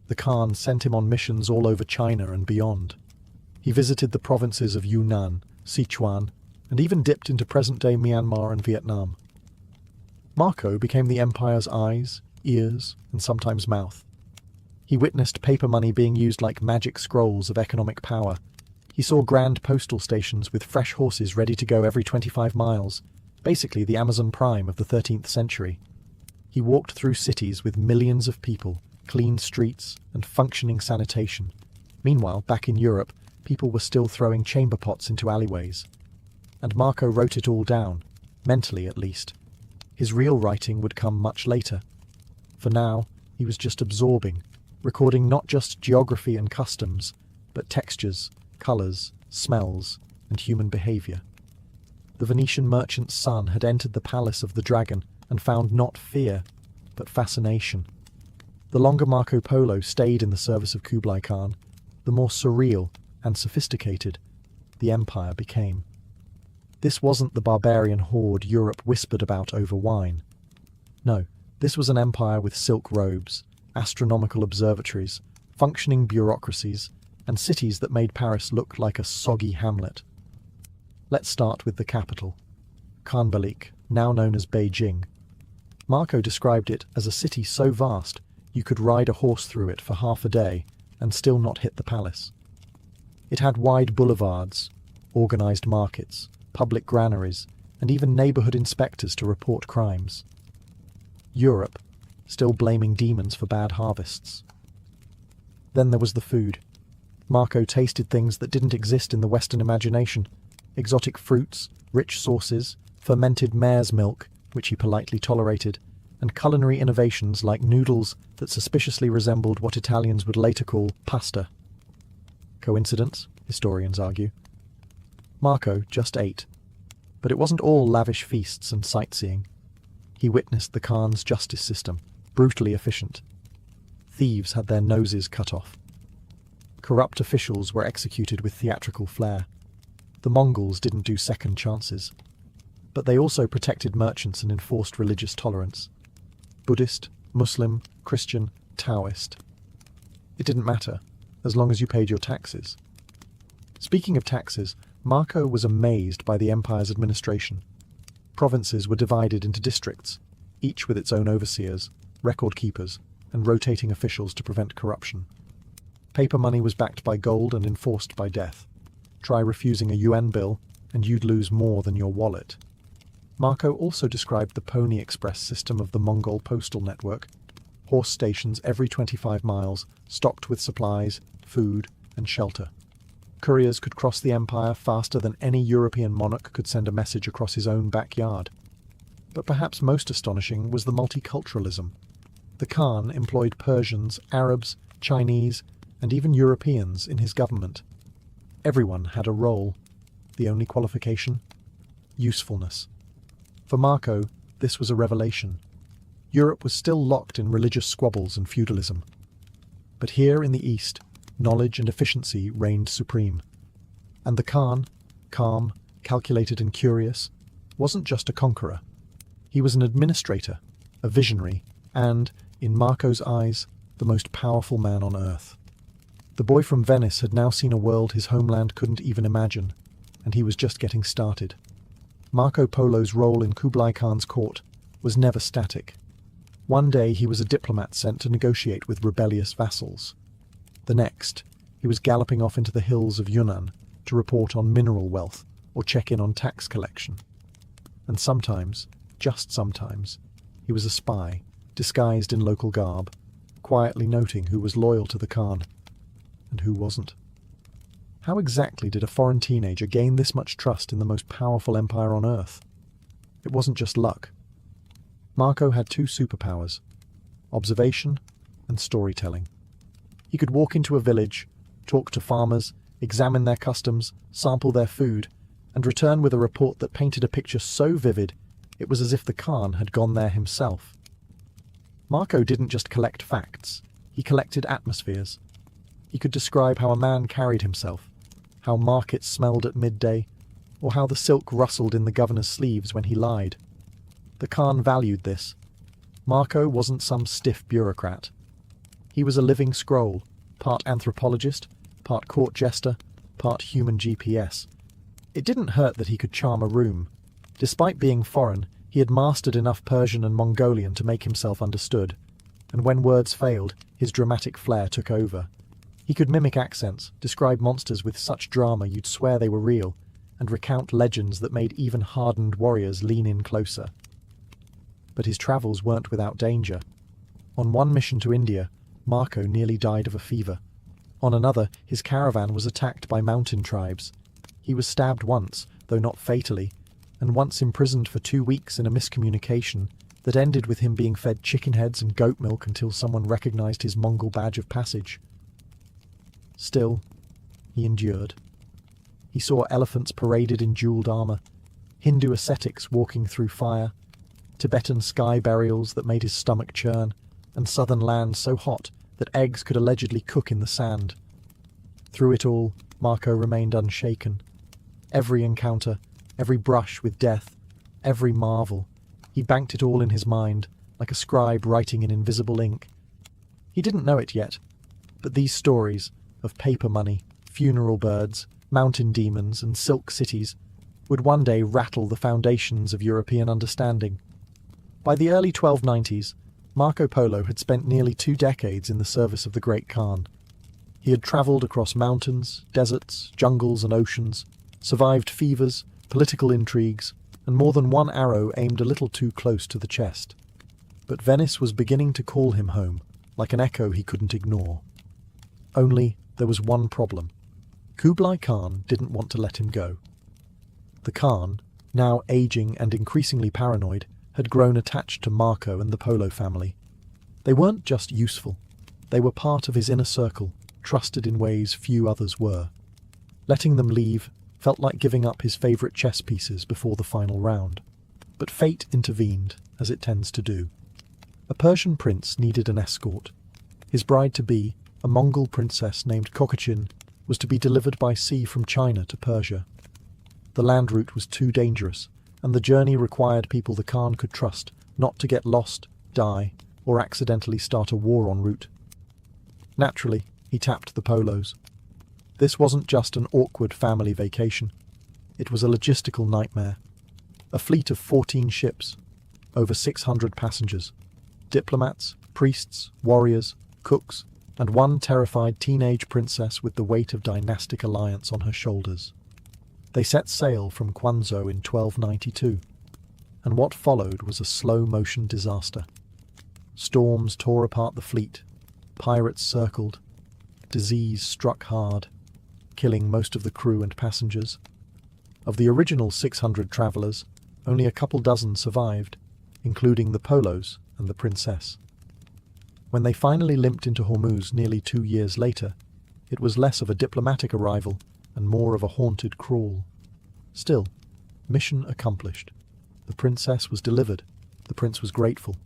S1: The Khan sent him on missions all over China and beyond. He visited the provinces of Yunnan, Sichuan, and even dipped into present-day Myanmar and Vietnam. Marco became the empire's eyes, ears, and sometimes mouth. He witnessed paper money being used like magic scrolls of economic power. He saw grand postal stations with fresh horses ready to go every 25 miles, basically the Amazon Prime of the 13th century. He walked through cities with millions of people, clean streets, and functioning sanitation. Meanwhile, back in Europe, people were still throwing chamber pots into alleyways. And Marco wrote it all down, mentally at least. His real writing would come much later. For now, he was just absorbing, recording not just geography and customs, but textures, colours, smells, and human behaviour. The Venetian merchant's son had entered the palace of the dragon and found not fear, but fascination. The longer Marco Polo stayed in the service of Kublai Khan, the more surreal and sophisticated the empire became. This wasn't the barbarian horde Europe whispered about over wine. No, this was an empire with silk robes, astronomical observatories, functioning bureaucracies, and cities that made Paris look like a soggy hamlet. Let's start with the capital, Khanbalik, now known as Beijing. Marco described it as a city so vast you could ride a horse through it for half a day and still not hit the palace. It had wide boulevards, organised markets, public granaries, and even neighbourhood inspectors to report crimes. Europe, still blaming demons for bad harvests. Then there was the food. Marco tasted things that didn't exist in the Western imagination: exotic fruits, rich sauces, fermented mare's milk, which he politely tolerated, and culinary innovations like noodles that suspiciously resembled what Italians would later call pasta. Coincidence? Historians argue. Marco just ate. But it wasn't all lavish feasts and sightseeing. He witnessed the Khan's justice system, brutally efficient. Thieves had their noses cut off. Corrupt officials were executed with theatrical flair. The Mongols didn't do second chances. But they also protected merchants and enforced religious tolerance. Buddhist, Muslim, Christian, Taoist. It didn't matter, as long as you paid your taxes. Speaking of taxes, Marco was amazed by the empire's administration. Provinces were divided into districts, each with its own overseers, record keepers, and rotating officials to prevent corruption. Paper money was backed by gold and enforced by death. Try refusing a UN bill, and you'd lose more than your wallet. Marco also described the Pony Express system of the Mongol postal network, horse stations every 25 miles, stocked with supplies, food, and shelter. Couriers could cross the empire faster than any European monarch could send a message across his own backyard. But perhaps most astonishing was the multiculturalism. The Khan employed Persians, Arabs, Chinese, and even Europeans in his government. Everyone had a role. The only qualification? Usefulness. For Marco, this was a revelation. Europe was still locked in religious squabbles and feudalism. But here in the East, knowledge and efficiency reigned supreme. And the Khan, calm, calculated and curious, wasn't just a conqueror. He was an administrator, a visionary, and, in Marco's eyes, the most powerful man on earth. The boy from Venice had now seen a world his homeland couldn't even imagine, and he was just getting started. Marco Polo's role in Kublai Khan's court was never static. One day he was a diplomat sent to negotiate with rebellious vassals. The next, he was galloping off into the hills of Yunnan to report on mineral wealth or check in on tax collection. And sometimes, just sometimes, he was a spy, disguised in local garb, quietly noting who was loyal to the Khan and who wasn't. How exactly did a foreign teenager gain this much trust in the most powerful empire on earth? It wasn't just luck. Marco had two superpowers: observation and storytelling. He could walk into a village, talk to farmers, examine their customs, sample their food, and return with a report that painted a picture so vivid it was as if the Khan had gone there himself. Marco didn't just collect facts, he collected atmospheres. He could describe how a man carried himself, how markets smelled at midday, or how the silk rustled in the governor's sleeves when he lied. The Khan valued this. Marco wasn't some stiff bureaucrat. He was a living scroll, part anthropologist, part court jester, part human GPS. It didn't hurt that he could charm a room. Despite being foreign, he had mastered enough Persian and Mongolian to make himself understood, and when words failed, his dramatic flair took over. He could mimic accents, describe monsters with such drama you'd swear they were real, and recount legends that made even hardened warriors lean in closer. But his travels weren't without danger. On one mission to India, Marco nearly died of a fever. On another, his caravan was attacked by mountain tribes. He was stabbed once, though not fatally, and once imprisoned for 2 weeks in a miscommunication that ended with him being fed chicken heads and goat milk until someone recognized his Mongol badge of passage. Still, he endured. He saw elephants paraded in jeweled armor, Hindu ascetics walking through fire, Tibetan sky burials that made his stomach churn, and southern lands so hot that eggs could allegedly cook in the sand. Through it all, Marco remained unshaken. Every encounter, every brush with death, every marvel, he banked it all in his mind, like a scribe writing in invisible ink. He didn't know it yet, but these stories of paper money, funeral birds, mountain demons, and silk cities would one day rattle the foundations of European understanding. By the early 1290s, Marco Polo had spent nearly 2 decades in the service of the Great Khan. He had travelled across mountains, deserts, jungles, and oceans, survived fevers, political intrigues, and more than one arrow aimed a little too close to the chest. But Venice was beginning to call him home, like an echo he couldn't ignore. Only there was one problem. Kublai Khan didn't want to let him go. The Khan, now aging and increasingly paranoid, had grown attached to Marco and the Polo family. They weren't just useful. They were part of his inner circle, trusted in ways few others were. Letting them leave felt like giving up his favourite chess pieces before the final round. But fate intervened, as it tends to do. A Persian prince needed an escort. His bride-to-be, a Mongol princess named Kokachin, was to be delivered by sea from China to Persia. The land route was too dangerous, and the journey required people the Khan could trust not to get lost, die, or accidentally start a war en route. Naturally, he tapped the Polos. This wasn't just an awkward family vacation. It was a logistical nightmare. A fleet of 14 ships, over 600 passengers, diplomats, priests, warriors, cooks, and one terrified teenage princess with the weight of dynastic alliance on her shoulders. They set sail from Quanzhou in 1292, and what followed was a slow-motion disaster. Storms tore apart the fleet, pirates circled, disease struck hard, killing most of the crew and passengers. Of the original 600 travellers, only a couple dozen survived, including the Polos and the princess. When they finally limped into Hormuz nearly 2 years later, it was less of a diplomatic arrival and more of a haunted crawl. Still, mission accomplished. The princess was delivered. The prince was grateful.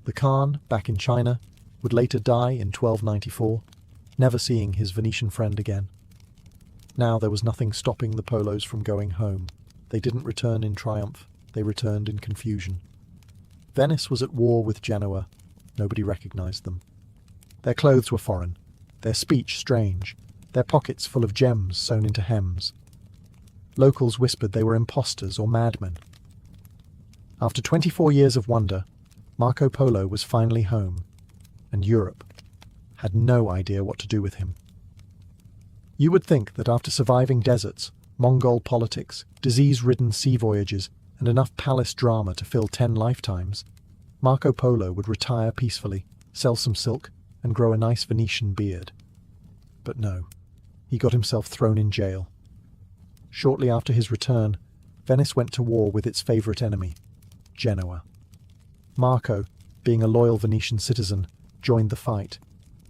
S1: The Khan, back in China, would later die in 1294, never seeing his Venetian friend again. Now there was nothing stopping the Polos from going home. They didn't return in triumph. They returned in confusion. Venice was at war with Genoa. Nobody recognized them. Their clothes were foreign, their speech strange, their pockets full of gems sewn into hems. Locals whispered they were impostors or madmen. After 24 years of wonder, Marco Polo was finally home, and Europe had no idea what to do with him. You would think that after surviving deserts, Mongol politics, disease-ridden sea voyages, and enough palace drama to fill 10 lifetimes, Marco Polo would retire peacefully, sell some silk, and grow a nice Venetian beard. But no, he got himself thrown in jail. Shortly after his return, Venice went to war with its favourite enemy, Genoa. Marco, being a loyal Venetian citizen, joined the fight,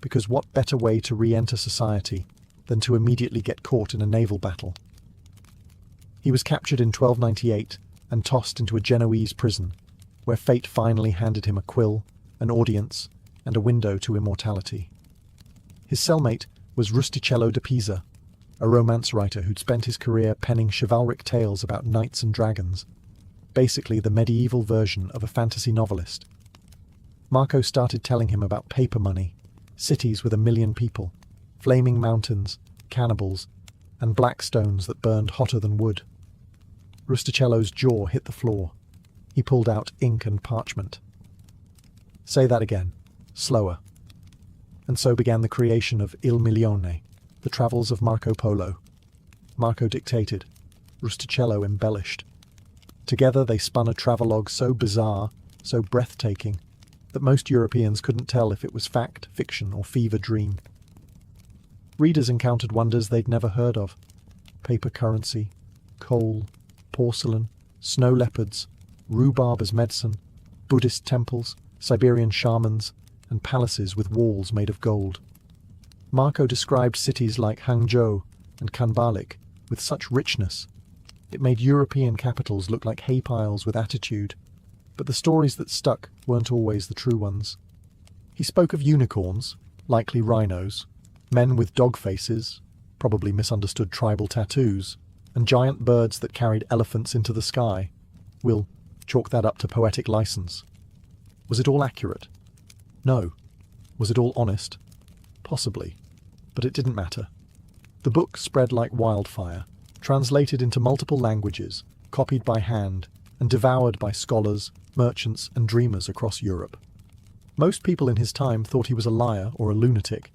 S1: because what better way to re-enter society than to immediately get caught in a naval battle? He was captured in 1298 and tossed into a Genoese prison, where fate finally handed him a quill, an audience, and a window to immortality. His cellmate was Rustichello de Pisa, a romance writer who'd spent his career penning chivalric tales about knights and dragons, basically the medieval version of a fantasy novelist. Marco started telling him about paper money, cities with 1 million people, flaming mountains, cannibals, and black stones that burned hotter than wood. Rustichello's jaw hit the floor. He pulled out ink and parchment. Say that again, slower. And so began the creation of Il Milione, the travels of Marco Polo. Marco dictated, Rustichello embellished. Together they spun a travelogue so bizarre, so breathtaking, that most Europeans couldn't tell if it was fact, fiction, or fever dream. Readers encountered wonders they'd never heard of. Paper currency, coal, porcelain, snow leopards, rhubarb as medicine, Buddhist temples, Siberian shamans, and palaces with walls made of gold. Marco described cities like Hangzhou and Kanbalik with such richness. It made European capitals look like hay piles with attitude, but the stories that stuck weren't always the true ones. He spoke of unicorns, likely rhinos, men with dog faces, probably misunderstood tribal tattoos, and giant birds that carried elephants into the sky. We'll chalk that up to poetic license. Was it all accurate? No. Was it all honest? Possibly. But it didn't matter. The book spread like wildfire, translated into multiple languages, copied by hand, and devoured by scholars, merchants, and dreamers across Europe. Most people in his time thought he was a liar or a lunatic,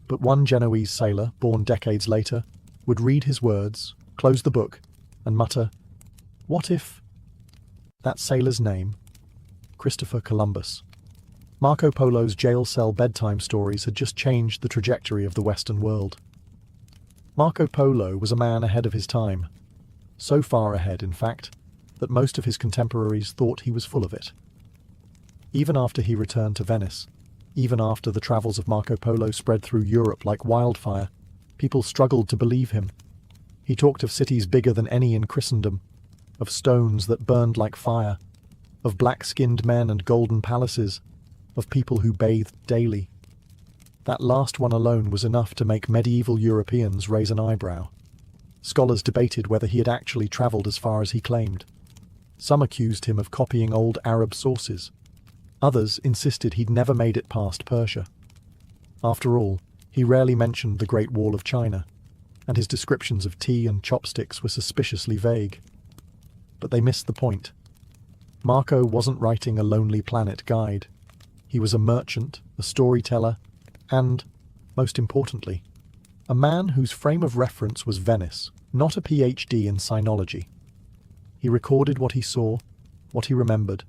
S1: but one Genoese sailor, born decades later, would read his words, close the book, and mutter, "What if?" That sailor's name? Christopher Columbus. Marco Polo's jail cell bedtime stories had just changed the trajectory of the Western world. Marco Polo was a man ahead of his time. So far ahead, in fact, that most of his contemporaries thought he was full of it. Even after he returned to Venice, even after the travels of Marco Polo spread through Europe like wildfire, people struggled to believe him. He talked of cities bigger than any in Christendom, of stones that burned like fire, of black-skinned men and golden palaces, of people who bathed daily. That last one alone was enough to make medieval Europeans raise an eyebrow. Scholars debated whether he had actually travelled as far as he claimed. Some accused him of copying old Arab sources. Others insisted he'd never made it past Persia. After all, he rarely mentioned the Great Wall of China, and his descriptions of tea and chopsticks were suspiciously vague. But they missed the point. Marco wasn't writing a Lonely Planet guide. He was a merchant, a storyteller, and, most importantly, a man whose frame of reference was Venice, not a PhD in sinology. He recorded what he saw, what he remembered,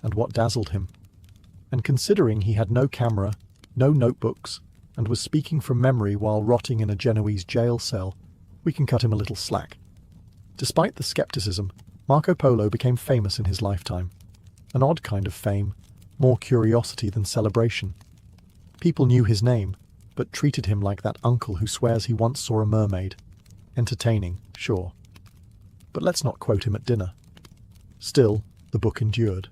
S1: and what dazzled him. And considering he had no camera, no notebooks, and was speaking from memory while rotting in a Genoese jail cell, we can cut him a little slack. Despite the skepticism, Marco Polo became famous in his lifetime. An odd kind of fame, more curiosity than celebration. People knew his name, but treated him like that uncle who swears he once saw a mermaid. Entertaining, sure. But let's not quote him at dinner. Still, the book endured.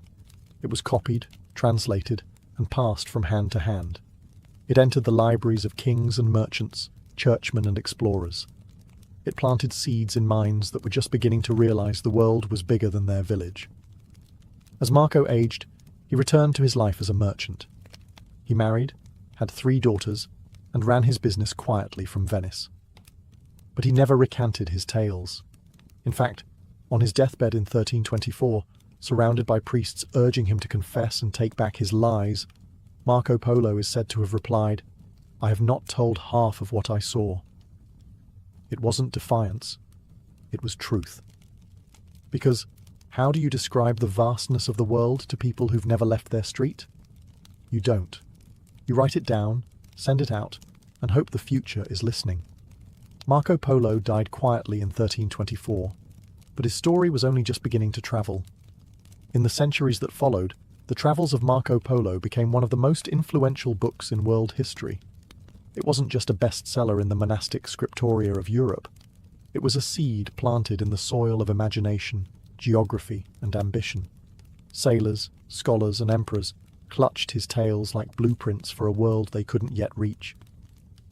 S1: It was copied, translated, and passed from hand to hand. It entered the libraries of kings and merchants, churchmen and explorers. It planted seeds in minds that were just beginning to realize the world was bigger than their village. As Marco aged, he returned to his life as a merchant. He married, had 3 daughters, and ran his business quietly from Venice. But he never recanted his tales. In fact, on his deathbed in 1324, surrounded by priests urging him to confess and take back his lies, Marco Polo is said to have replied, "I have not told half of what I saw." It wasn't defiance. It was truth. Because how do you describe the vastness of the world to people who've never left their street? You don't. You write it down, send it out, and hope the future is listening. Marco Polo died quietly in 1324, but his story was only just beginning to travel. In the centuries that followed, the travels of Marco Polo became one of the most influential books in world history. It wasn't just a bestseller in the monastic scriptoria of Europe. It was a seed planted in the soil of imagination, geography, and ambition. Sailors, scholars, and emperors clutched his tales like blueprints for a world they couldn't yet reach.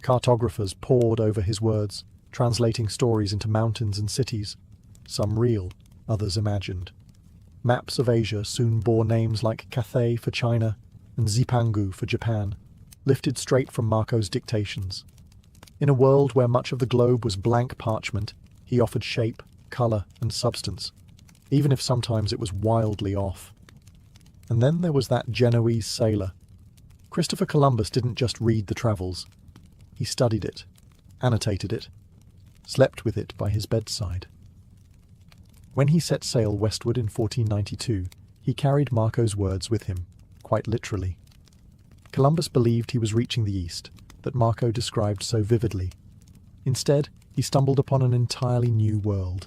S1: Cartographers pored over his words, translating stories into mountains and cities, some real, others imagined. Maps of Asia soon bore names like Cathay for China and Zipangu for Japan, lifted straight from Marco's dictations. In a world where much of the globe was blank parchment, he offered shape, colour, and substance, even if sometimes it was wildly off. And then there was that Genoese sailor. Christopher Columbus didn't just read the travels. He studied it, annotated it, slept with it by his bedside. When he set sail westward in 1492, he carried Marco's words with him, quite literally. Columbus believed he was reaching the East, that Marco described so vividly. Instead, he stumbled upon an entirely new world.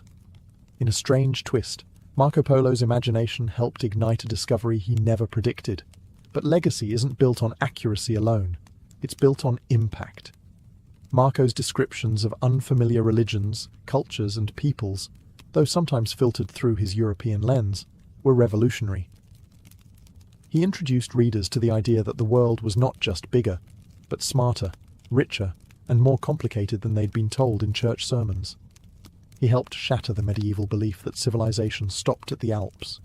S1: In a strange twist, Marco Polo's imagination helped ignite a discovery he never predicted. But legacy isn't built on accuracy alone. It's built on impact. Marco's descriptions of unfamiliar religions, cultures, and peoples, though sometimes filtered through his European lens, were revolutionary. He introduced readers to the idea that the world was not just bigger, but smarter, richer, and more complicated than they'd been told in church sermons. He helped shatter the medieval belief that civilization stopped at the Alps.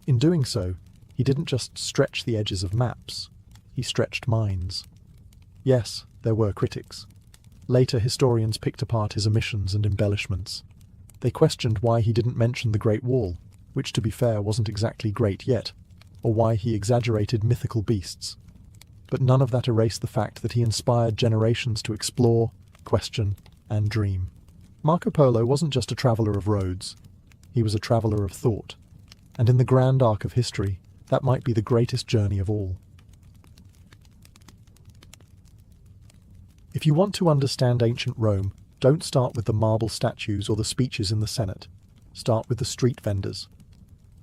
S1: In doing so, he didn't just stretch the edges of maps, he stretched minds. Yes, there were critics. Later, historians picked apart his omissions and embellishments. They questioned why he didn't mention the Great Wall, which, to be fair, wasn't exactly great yet, or why he exaggerated mythical beasts. But none of that erased the fact that he inspired generations to explore, question, and dream. Marco Polo wasn't just a traveller of roads, he was a traveller of thought. And in the grand arc of history, that might be the greatest journey of all. If you want to understand ancient Rome, don't start with the marble statues or the speeches in the Senate. Start with the street vendors.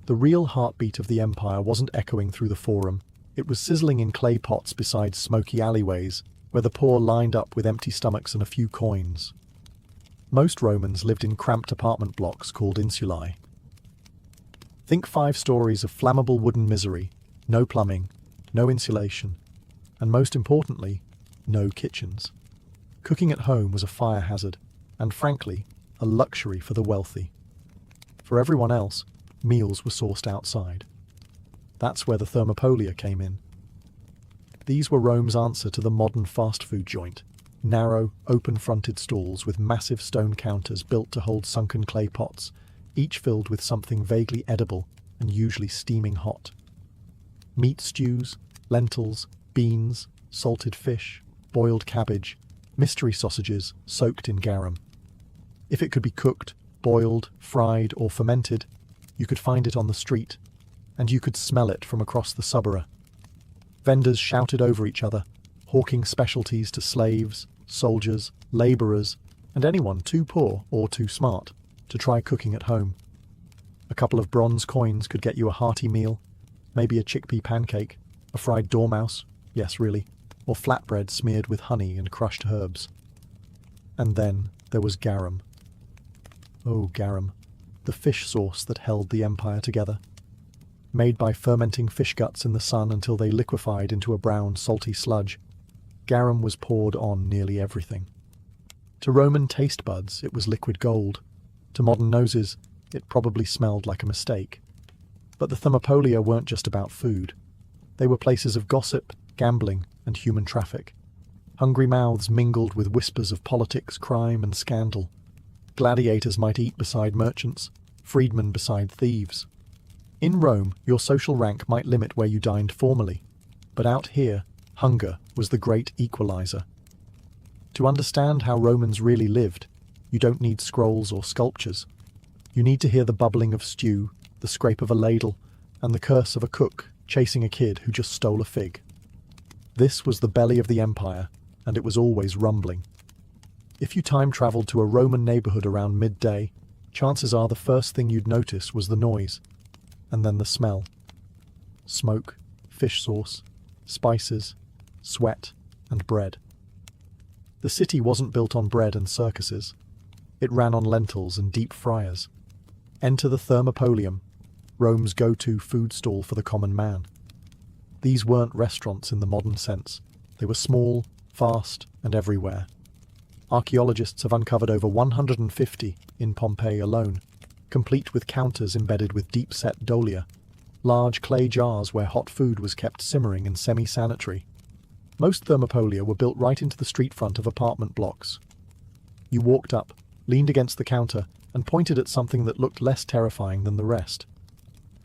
S1: The real heartbeat of the empire wasn't echoing through the forum. It was sizzling in clay pots beside smoky alleyways, where the poor lined up with empty stomachs and a few coins. Most Romans lived in cramped apartment blocks called insulae. Think 5 stories of flammable wooden misery, no plumbing, no insulation, and most importantly, no kitchens. Cooking at home was a fire hazard, and frankly, a luxury for the wealthy. For everyone else, meals were sourced outside. That's where the thermopolia came in. These were Rome's answer to the modern fast food joint. Narrow, open-fronted stalls with massive stone counters built to hold sunken clay pots, each filled with something vaguely edible and usually steaming hot. Meat stews, lentils, beans, salted fish, boiled cabbage, mystery sausages soaked in garum. If it could be cooked, boiled, fried, or fermented, you could find it on the street, and you could smell it from across the suburb. Vendors shouted over each other, hawking specialties to slaves, soldiers, labourers, and anyone too poor or too smart to try cooking at home. A couple of bronze coins could get you a hearty meal, maybe a chickpea pancake, a fried dormouse, yes really, or flatbread smeared with honey and crushed herbs. And then there was garum. Oh, garum, the fish sauce that held the empire together. Made by fermenting fish guts in the sun until they liquefied into a brown, salty sludge, garum was poured on nearly everything. To Roman taste buds, it was liquid gold. To modern noses, it probably smelled like a mistake. But the Thermopolia weren't just about food. They were places of gossip, gambling, and human traffic. Hungry mouths mingled with whispers of politics, crime, and scandal. Gladiators might eat beside merchants, freedmen beside thieves. In Rome, your social rank might limit where you dined formally, but out here, hunger was the great equalizer. To understand how Romans really lived, you don't need scrolls or sculptures. You need to hear the bubbling of stew, the scrape of a ladle, and the curse of a cook chasing a kid who just stole a fig. This was the belly of the empire, and it was always rumbling. If you time-traveled to a Roman neighborhood around midday, chances are the first thing you'd notice was the noise, and then the smell. Smoke, fish sauce, spices, sweat, and bread. The city wasn't built on bread and circuses. It ran on lentils and deep fryers. Enter the Thermopolium, Rome's go-to food stall for the common man. These weren't restaurants in the modern sense. They were small, fast, and everywhere. Archaeologists have uncovered over 150 in Pompeii alone, complete with counters embedded with deep-set dolia, large clay jars where hot food was kept simmering and semi-sanitary. Most Thermopolia were built right into the street front of apartment blocks. You walked up, leaned against the counter, and pointed at something that looked less terrifying than the rest.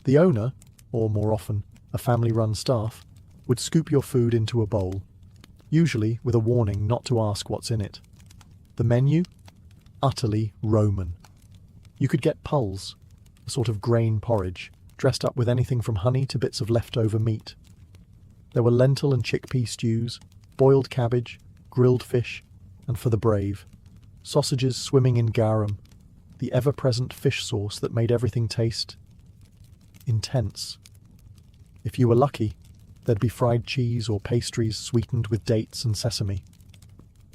S1: The owner, or more often, a family-run staff, would scoop your food into a bowl, usually with a warning not to ask what's in it. The menu? Utterly Roman. You could get pulse, a sort of grain porridge, dressed up with anything from honey to bits of leftover meat. There were lentil and chickpea stews, boiled cabbage, grilled fish, and for the brave, sausages swimming in garum, the ever-present fish sauce that made everything taste intense. If you were lucky, there'd be fried cheese or pastries sweetened with dates and sesame.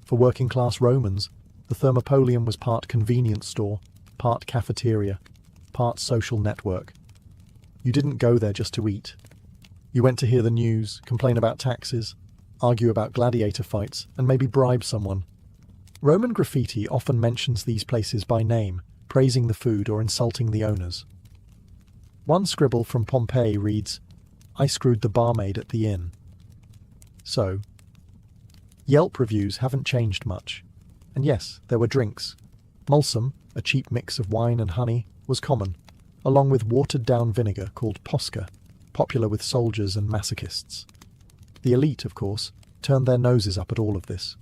S1: For working-class Romans, the Thermopolium was part convenience store, part cafeteria, part social network. You didn't go there just to eat. You went to hear the news, complain about taxes, argue about gladiator fights, and maybe bribe someone. Roman graffiti often mentions these places by name, praising the food or insulting the owners. One scribble from Pompeii reads, "I screwed the barmaid at the inn." So, Yelp reviews haven't changed much. And yes, there were drinks. Mulsum, a cheap mix of wine and honey, was common, along with watered-down vinegar called posca, popular with soldiers and masochists. The elite, of course, turned their noses up at all of this.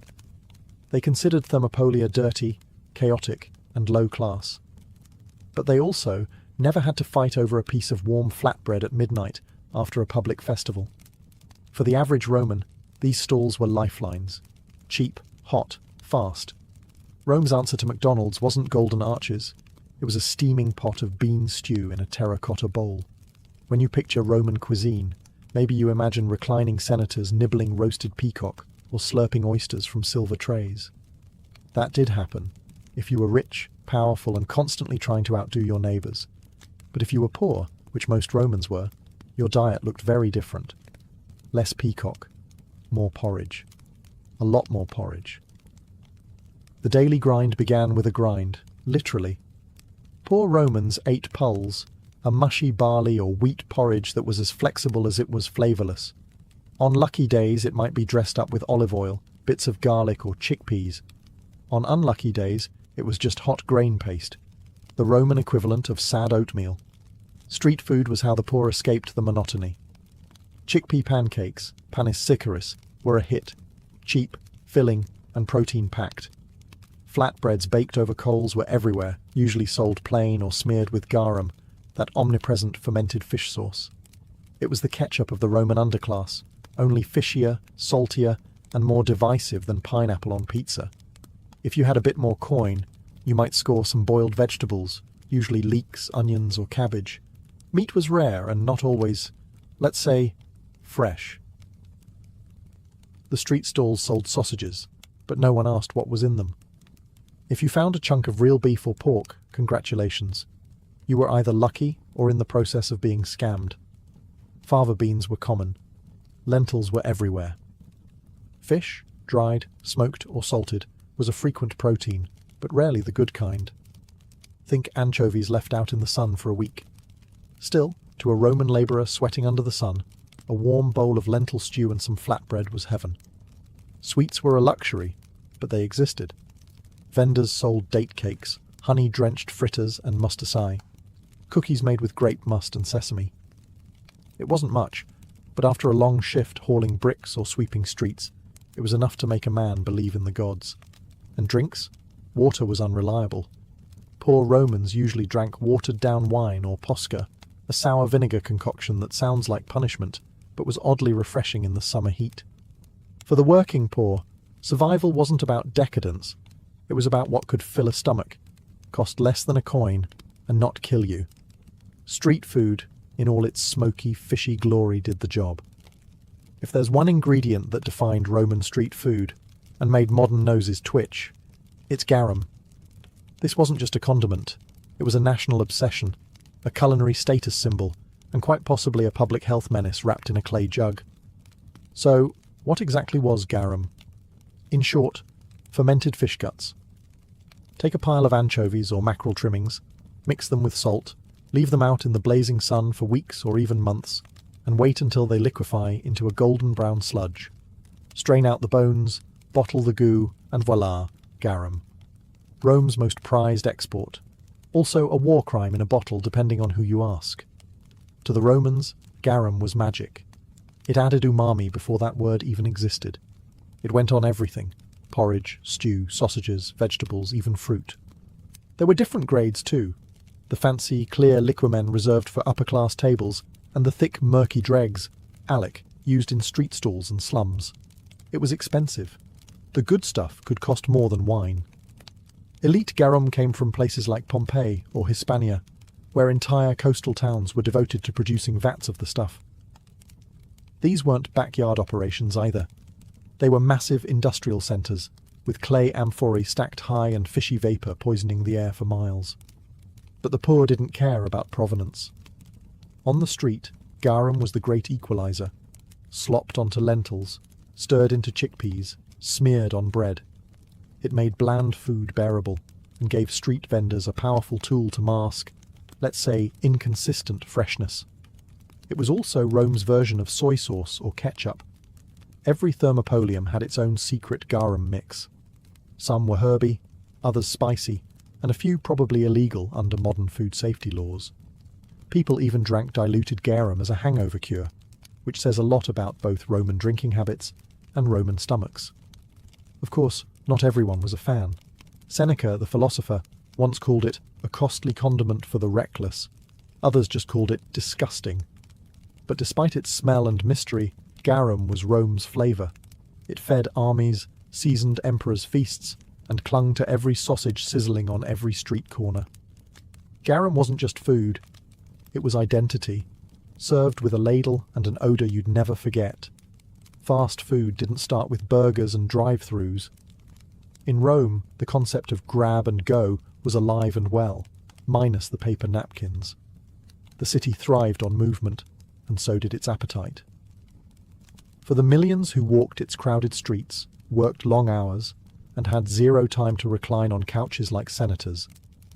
S1: They considered Thermopolia dirty, chaotic, and low class. But they also never had to fight over a piece of warm flatbread at midnight after a public festival. For the average Roman, these stalls were lifelines. Cheap, hot, fast. Rome's answer to McDonald's wasn't golden arches. It was a steaming pot of bean stew in a terracotta bowl. When you picture Roman cuisine, maybe you imagine reclining senators nibbling roasted peacock or slurping oysters from silver trays. That did happen, if you were rich, powerful, and constantly trying to outdo your neighbours. But if you were poor, which most Romans were, your diet looked very different. Less peacock, more porridge. A lot more porridge. The daily grind began with a grind, literally. Poor Romans ate pulse, a mushy barley or wheat porridge that was as flexible as it was flavourless. On lucky days it might be dressed up with olive oil, bits of garlic or chickpeas. On unlucky days it was just hot grain paste, the Roman equivalent of sad oatmeal. Street food was how the poor escaped the monotony. Chickpea pancakes, panis sicaris, were a hit, cheap, filling, and protein-packed. Flatbreads baked over coals were everywhere, usually sold plain or smeared with garum, that omnipresent fermented fish sauce. It was the ketchup of the Roman underclass, only fishier, saltier, and more divisive than pineapple on pizza. If you had a bit more coin, you might score some boiled vegetables, usually leeks, onions, or cabbage. Meat was rare and not always, let's say, fresh. The street stalls sold sausages, but no one asked what was in them. If you found a chunk of real beef or pork, congratulations. You were either lucky or in the process of being scammed. Fava beans were common. Lentils were everywhere. Fish, dried, smoked, or salted, was a frequent protein, but rarely the good kind. Think anchovies left out in the sun for a week. Still, to a Roman labourer sweating under the sun, a warm bowl of lentil stew and some flatbread was heaven. Sweets were a luxury, but they existed. Vendors sold date cakes, honey-drenched fritters, and mustasai. Cookies made with grape must and sesame. It wasn't much, but after a long shift hauling bricks or sweeping streets, it was enough to make a man believe in the gods. And drinks? Water was unreliable. Poor Romans usually drank watered-down wine or posca, a sour vinegar concoction that sounds like punishment, but was oddly refreshing in the summer heat. For the working poor, survival wasn't about decadence. It was about what could fill a stomach, cost less than a coin, and not kill you. Street food, in all its smoky, fishy glory, did the job. If there's one ingredient that defined Roman street food, and made modern noses twitch, it's garum. This wasn't just a condiment. It was a national obsession, a culinary status symbol, and quite possibly a public health menace wrapped in a clay jug. So, what exactly was garum? In short, fermented fish guts. Take a pile of anchovies or mackerel trimmings, mix them with salt, leave them out in the blazing sun for weeks or even months, and wait until they liquefy into a golden brown sludge. Strain out the bones, bottle the goo, and voila, garum. Rome's most prized export. Also a war crime in a bottle depending on who you ask. To the Romans, garum was magic. It added umami before that word even existed. It went on everything: porridge, stew, sausages, vegetables, even fruit. There were different grades too. The fancy, clear liquamen reserved for upper-class tables, and the thick, murky dregs, alec, used in street stalls and slums. It was expensive. The good stuff could cost more than wine. Elite garum came from places like Pompeii or Hispania, where entire coastal towns were devoted to producing vats of the stuff. These weren't backyard operations either. They were massive industrial centres, with clay amphorae stacked high and fishy vapour poisoning the air for miles. But the poor didn't care about provenance. On the street, Garum was the great equalizer. Slopped onto lentils, stirred into chickpeas, smeared on bread. It made bland food bearable and gave street vendors a powerful tool to mask, let's say, inconsistent freshness. It was also Rome's version of soy sauce or ketchup. Every thermopolium had its own secret garum mix. Some were herby, others spicy, and a few probably illegal under modern food safety laws. People even drank diluted garum as a hangover cure, which says a lot about both Roman drinking habits and Roman stomachs. Of course, not everyone was a fan. Seneca, the philosopher, once called it a costly condiment for the reckless. Others just called it disgusting. But despite its smell and mystery, garum was Rome's flavour. It fed armies, seasoned emperors' feasts, and clung to every sausage sizzling on every street corner. Garum wasn't just food, it was identity, served with a ladle and an odour you'd never forget. Fast food didn't start with burgers and drive-thrus. In Rome, the concept of grab and go was alive and well, minus the paper napkins. The city thrived on movement, and so did its appetite. For the millions who walked its crowded streets, worked long hours, and had zero time to recline on couches like senators,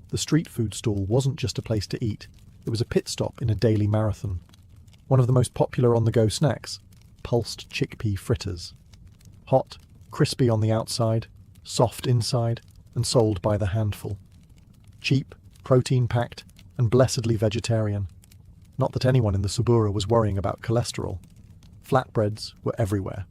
S1: the street food stall wasn't just a place to eat, it was a pit stop in a daily marathon. One of the most popular on-the-go snacks, pulsed chickpea fritters. Hot, crispy on the outside, soft inside, and sold by the handful. Cheap, protein-packed, and blessedly vegetarian. Not that anyone in the Subura was worrying about cholesterol. Flatbreads were everywhere.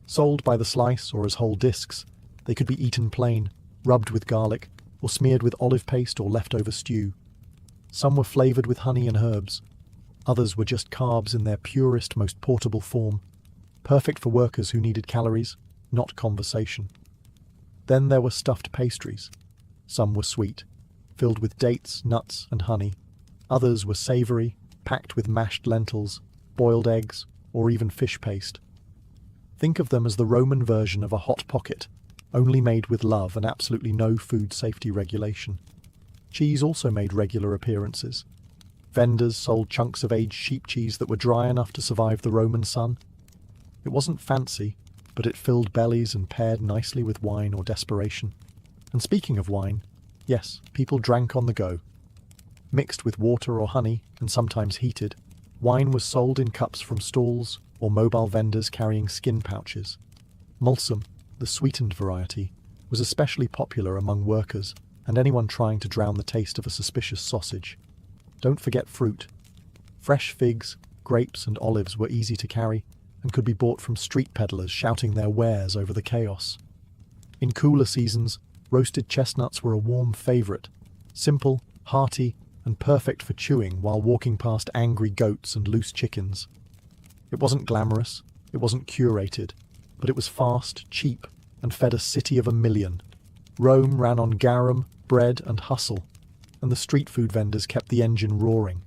S1: Sold by the slice or as whole discs, they could be eaten plain, rubbed with garlic, or smeared with olive paste or leftover stew. Some were flavoured with honey and herbs. Others were just carbs in their purest, most portable form, perfect for workers who needed calories, not conversation. Then there were stuffed pastries. Some were sweet, filled with dates, nuts, and honey. Others were savoury, packed with mashed lentils, boiled eggs, or even fish paste. Think of them as the Roman version of a hot pocket, only made with love and absolutely no food safety regulation. Cheese also made regular appearances. Vendors sold chunks of aged sheep cheese that were dry enough to survive the Roman sun. It wasn't fancy, but it filled bellies and paired nicely with wine or desperation. And speaking of wine, yes, people drank on the go. Mixed with water or honey, and sometimes heated, wine was sold in cups from stalls or mobile vendors carrying skin pouches. Mulsum, the sweetened variety, was especially popular among workers and anyone trying to drown the taste of a suspicious sausage. Don't forget fruit. Fresh figs, grapes, and olives were easy to carry and could be bought from street peddlers shouting their wares over the chaos. In cooler seasons, roasted chestnuts were a warm favourite, simple, hearty, and perfect for chewing while walking past angry goats and loose chickens. It wasn't glamorous, it wasn't curated, but it was fast, cheap, and fed a city of a million. Rome ran on garum, bread, and hustle, and the street food vendors kept the engine roaring.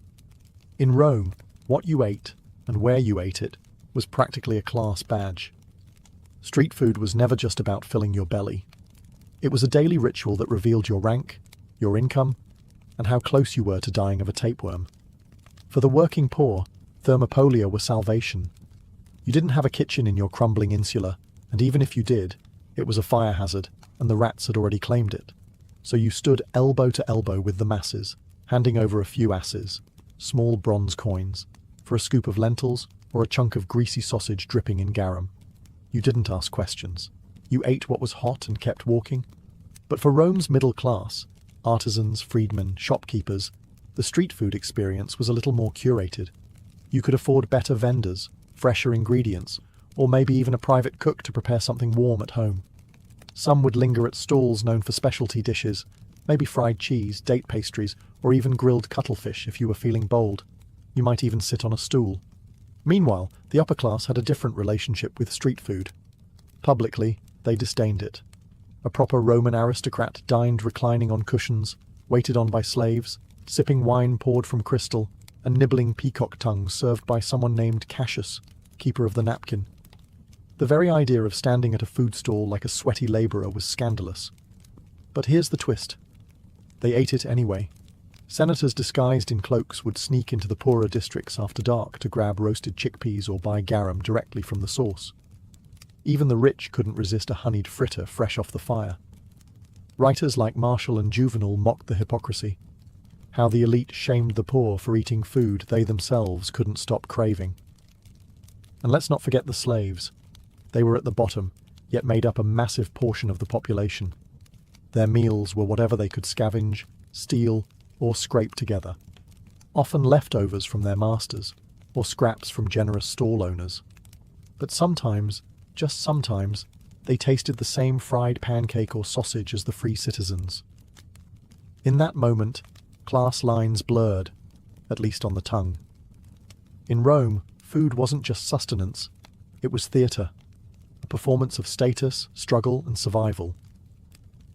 S1: In Rome, what you ate, and where you ate it, was practically a class badge. Street food was never just about filling your belly. It was a daily ritual that revealed your rank, your income, and how close you were to dying of a tapeworm. For the working poor, thermopolia were salvation. You didn't have a kitchen in your crumbling insula, and even if you did, it was a fire hazard, and the rats had already claimed it. So you stood elbow to elbow with the masses, handing over a few asses, small bronze coins, for a scoop of lentils or a chunk of greasy sausage dripping in garum. You didn't ask questions. You ate what was hot and kept walking. But for Rome's middle class, artisans, freedmen, shopkeepers, the street food experience was a little more curated. You could afford better vendors, fresher ingredients, or maybe even a private cook to prepare something warm at home. Some would linger at stalls known for specialty dishes, maybe fried cheese, date pastries, or even grilled cuttlefish if you were feeling bold. You might even sit on a stool. Meanwhile, the upper class had a different relationship with street food. Publicly, they disdained it. A proper Roman aristocrat dined reclining on cushions, waited on by slaves, sipping wine poured from crystal, and nibbling peacock tongues served by someone named Cassius, keeper of the napkin. The very idea of standing at a food stall like a sweaty labourer was scandalous. But here's the twist. They ate it anyway. Senators disguised in cloaks would sneak into the poorer districts after dark to grab roasted chickpeas or buy garum directly from the source. Even the rich couldn't resist a honeyed fritter fresh off the fire. Writers like Marshall and Juvenal mocked the hypocrisy. How the elite shamed the poor for eating food they themselves couldn't stop craving. And let's not forget the slaves. They were at the bottom, yet made up a massive portion of the population. Their meals were whatever they could scavenge, steal, or scrape together. Often leftovers from their masters, or scraps from generous stall owners. But sometimes, just sometimes, they tasted the same fried pancake or sausage as the free citizens. In that moment, class lines blurred, at least on the tongue. In Rome, food wasn't just sustenance, it was theatre, a performance of status, struggle, and survival.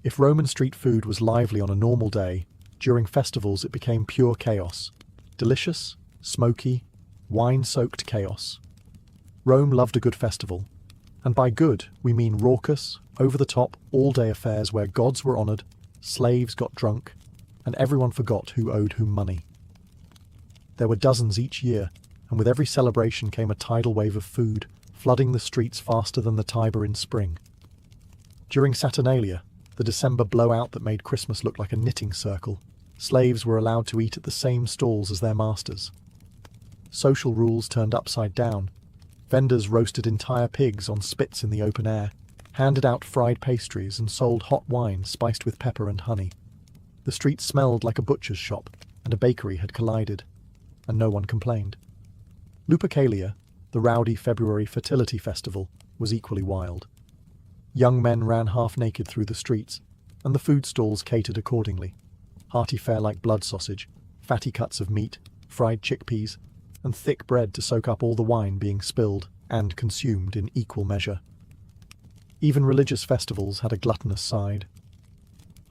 S1: If Roman street food was lively on a normal day, during festivals it became pure chaos. Delicious, smoky, wine-soaked chaos. Rome loved a good festival. And by good, we mean raucous, over-the-top, all-day affairs where gods were honoured, slaves got drunk, and everyone forgot who owed whom money. There were dozens each year, and with every celebration came a tidal wave of food, flooding the streets faster than the Tiber in spring. During Saturnalia, the December blowout that made Christmas look like a knitting circle, slaves were allowed to eat at the same stalls as their masters. Social rules turned upside down. Vendors roasted entire pigs on spits in the open air, handed out fried pastries, and sold hot wine spiced with pepper and honey. The streets smelled like a butcher's shop, and a bakery had collided, and no one complained. Lupercalia, the rowdy February fertility festival, was equally wild. Young men ran half-naked through the streets, and the food stalls catered accordingly. Hearty fare like blood sausage, fatty cuts of meat, fried chickpeas, and thick bread to soak up all the wine being spilled and consumed in equal measure. Even religious festivals had a gluttonous side.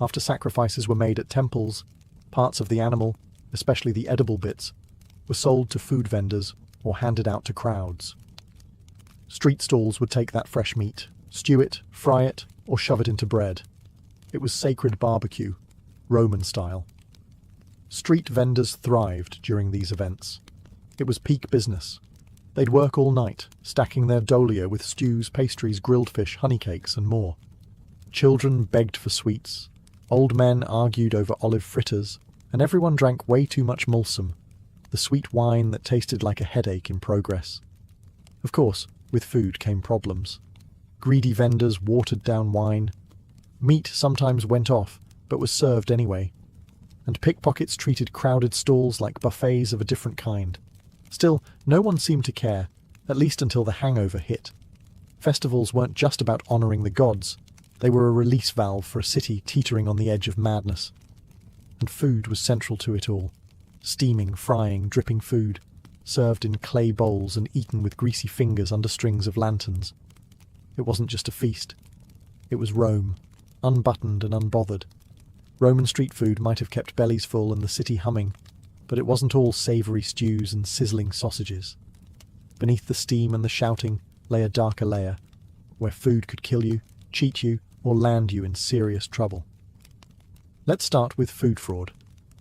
S1: After sacrifices were made at temples, parts of the animal, especially the edible bits, were sold to food vendors or handed out to crowds. Street stalls would take that fresh meat, stew it, fry it, or shove it into bread. It was sacred barbecue, Roman style. Street vendors thrived during these events. It was peak business. They'd work all night, stacking their dolia with stews, pastries, grilled fish, honey cakes, and more. Children begged for sweets, old men argued over olive fritters, and everyone drank way too much mulsum, the sweet wine that tasted like a headache in progress. Of course, with food came problems. Greedy vendors watered down wine. Meat sometimes went off, but was served anyway. And pickpockets treated crowded stalls like buffets of a different kind. Still, no one seemed to care, at least until the hangover hit. Festivals weren't just about honouring the gods. They were a release valve for a city teetering on the edge of madness. And food was central to it all. Steaming, frying, dripping food, served in clay bowls and eaten with greasy fingers under strings of lanterns. It wasn't just a feast. It was Rome, unbuttoned and unbothered. Roman street food might have kept bellies full and the city humming, but it wasn't all savoury stews and sizzling sausages. Beneath the steam and the shouting lay a darker layer, where food could kill you, cheat you, or land you in serious trouble. Let's start with food fraud.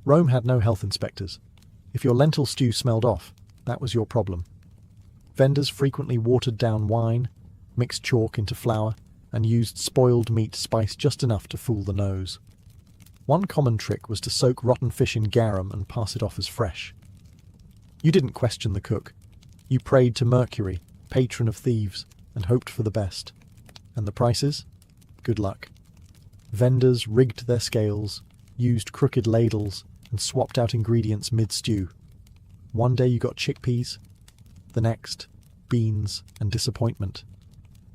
S1: Rome had no health inspectors. If your lentil stew smelled off, that was your problem. Vendors frequently watered down wine, mixed chalk into flour, and used spoiled meat spiced just enough to fool the nose. One common trick was to soak rotten fish in garum and pass it off as fresh. You didn't question the cook. You prayed to Mercury, patron of thieves, and hoped for the best. And the prices? Good luck. Vendors rigged their scales, used crooked ladles, and swapped out ingredients mid-stew. One day you got chickpeas, the next, beans and disappointment.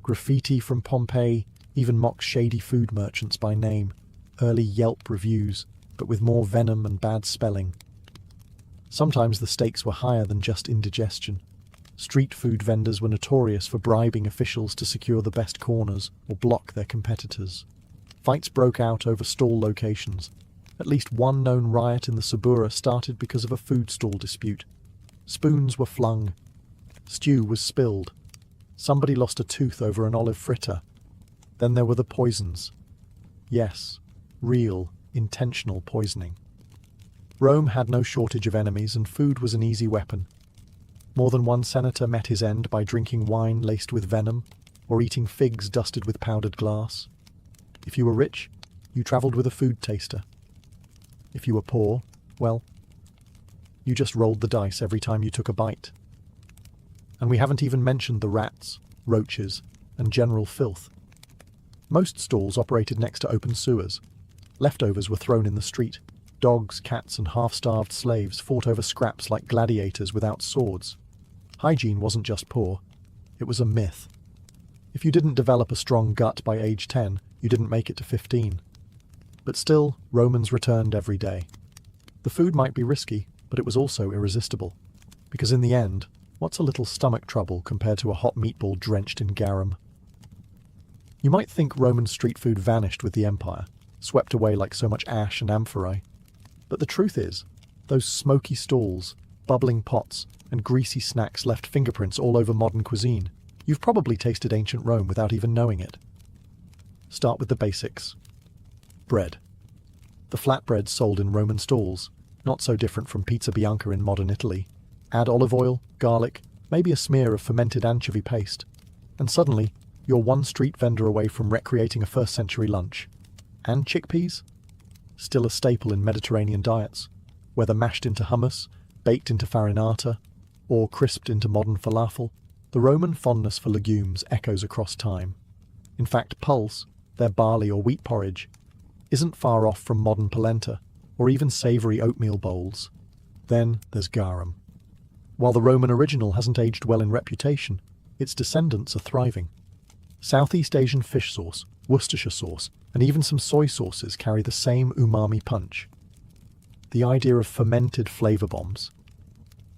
S1: Graffiti from Pompeii even mocked shady food merchants by name, early Yelp reviews, but with more venom and bad spelling. Sometimes the stakes were higher than just indigestion. Street food vendors were notorious for bribing officials to secure the best corners or block their competitors. Fights broke out over stall locations. At least one known riot in the Suburra started because of a food stall dispute. Spoons were flung. Stew was spilled. Somebody lost a tooth over an olive fritter. Then there were the poisons. Yes, real, intentional poisoning. Rome had no shortage of enemies, and food was an easy weapon. More than one senator met his end by drinking wine laced with venom, or eating figs dusted with powdered glass. If you were rich, you travelled with a food taster. If you were poor, well, you just rolled the dice every time you took a bite. And we haven't even mentioned the rats, roaches, and general filth. Most stalls operated next to open sewers. Leftovers were thrown in the street. Dogs, cats, and half-starved slaves fought over scraps like gladiators without swords. Hygiene wasn't just poor, it was a myth. If you didn't develop a strong gut by age 10, you didn't make it to 15. But still, Romans returned every day. The food might be risky, but it was also irresistible. Because in the end, what's a little stomach trouble compared to a hot meatball drenched in garum? You might think Roman street food vanished with the empire, swept away like so much ash and amphorae. But the truth is, those smoky stalls, bubbling pots, and greasy snacks left fingerprints all over modern cuisine. You've probably tasted ancient Rome without even knowing it. Start with the basics. Bread. The flatbreads sold in Roman stalls, not so different from pizza bianca in modern Italy. Add olive oil, garlic, maybe a smear of fermented anchovy paste, and suddenly, you're one street vendor away from recreating a first-century lunch. And chickpeas? Still a staple in Mediterranean diets, whether mashed into hummus, baked into farinata, or crisped into modern falafel. The Roman fondness for legumes echoes across time. In fact, pulse, their barley or wheat porridge, isn't far off from modern polenta, or even savoury oatmeal bowls. Then there's garum. While the Roman original hasn't aged well in reputation, its descendants are thriving. Southeast Asian fish sauce, Worcestershire sauce, and even some soy sauces carry the same umami punch. The idea of fermented flavour bombs.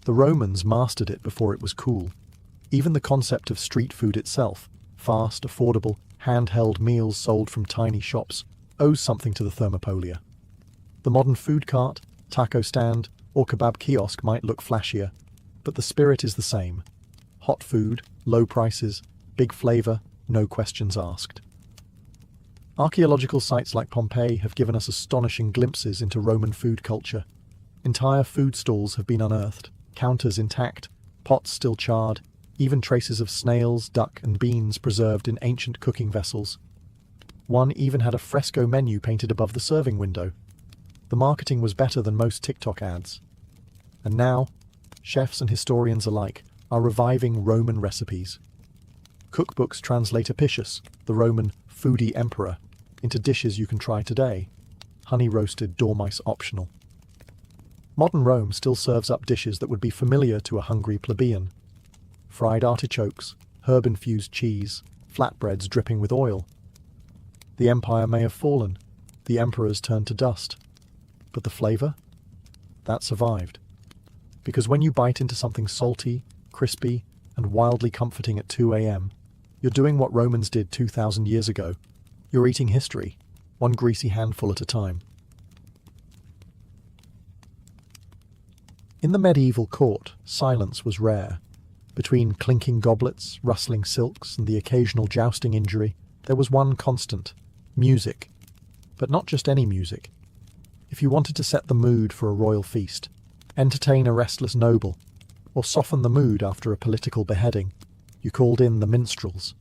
S1: The Romans mastered it before it was cool. Even the concept of street food itself, fast, affordable, handheld meals sold from tiny shops, owes something to the thermopolia. The modern food cart, taco stand, or kebab kiosk might look flashier, but the spirit is the same. Hot food, low prices, big flavour, no questions asked. Archaeological sites like Pompeii have given us astonishing glimpses into Roman food culture. Entire food stalls have been unearthed, counters intact, pots still charred, even traces of snails, duck, and beans preserved in ancient cooking vessels. One even had a fresco menu painted above the serving window. The marketing was better than most TikTok ads. And now, chefs and historians alike are reviving Roman recipes. Cookbooks translate Apicius, the Roman foodie emperor, into dishes you can try today. Honey-roasted dormice optional. Modern Rome still serves up dishes that would be familiar to a hungry plebeian. Fried artichokes, herb-infused cheese, flatbreads dripping with oil. The empire may have fallen, the emperors turned to dust. But the flavour? That survived. Because when you bite into something salty, crispy, and wildly comforting at 2 a.m., you're doing what Romans did 2,000 years ago. You're eating history, one greasy handful at a time. In the medieval court, silence was rare. Between clinking goblets, rustling silks, and the occasional jousting injury, there was one constant: music. But not just any music. If you wanted to set the mood for a royal feast, entertain a restless noble, or soften the mood after a political beheading, you called in the minstrels.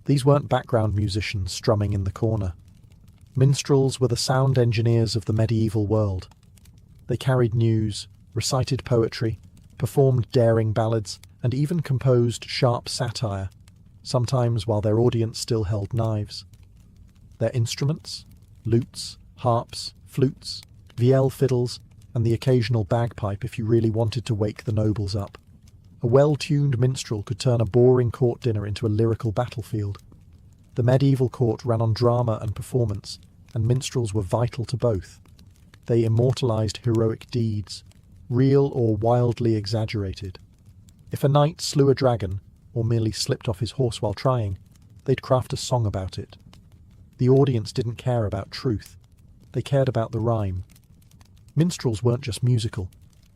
S1: These weren't background musicians strumming in the corner. Minstrels were the sound engineers of the medieval world. They carried news, recited poetry, performed daring ballads, and even composed sharp satire, sometimes while their audience still held knives. Their instruments? Lutes, harps, flutes, vielle fiddles, and the occasional bagpipe if you really wanted to wake the nobles up. A well-tuned minstrel could turn a boring court dinner into a lyrical battlefield. The medieval court ran on drama and performance, and minstrels were vital to both. They immortalized heroic deeds, real or wildly exaggerated. If a knight slew a dragon, or merely slipped off his horse while trying, they'd craft a song about it. The audience didn't care about truth. They cared about the rhyme. Minstrels weren't just musical.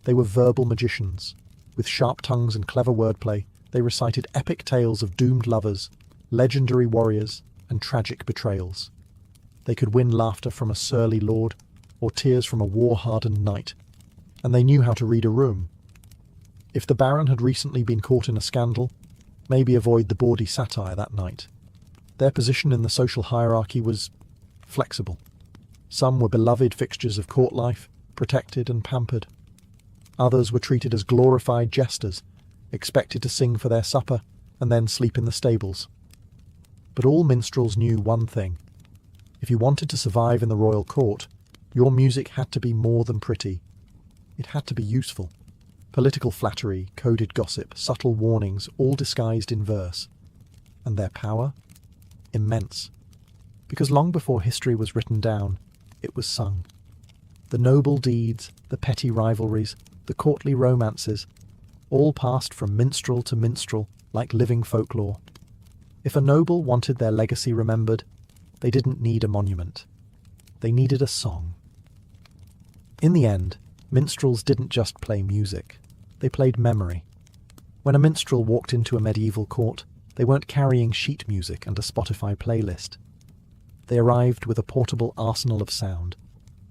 S1: They were verbal magicians. With sharp tongues and clever wordplay, they recited epic tales of doomed lovers, legendary warriors, and tragic betrayals. They could win laughter from a surly lord, or tears from a war-hardened knight, and they knew how to read a room. If the baron had recently been caught in a scandal, maybe avoid the bawdy satire that night. Their position in the social hierarchy was flexible. Some were beloved fixtures of court life, protected and pampered. Others were treated as glorified jesters, expected to sing for their supper and then sleep in the stables. But all minstrels knew one thing. If you wanted to survive in the royal court, your music had to be more than pretty. It had to be useful. Political flattery, coded gossip, subtle warnings, all disguised in verse. And their power? Immense. Because long before history was written down, it was sung. The noble deeds, the petty rivalries, the courtly romances, all passed from minstrel to minstrel like living folklore. If a noble wanted their legacy remembered, they didn't need a monument. They needed a song. In the end, minstrels didn't just play music. They played memory. When a minstrel walked into a medieval court, they weren't carrying sheet music and a Spotify playlist. They arrived with a portable arsenal of sound,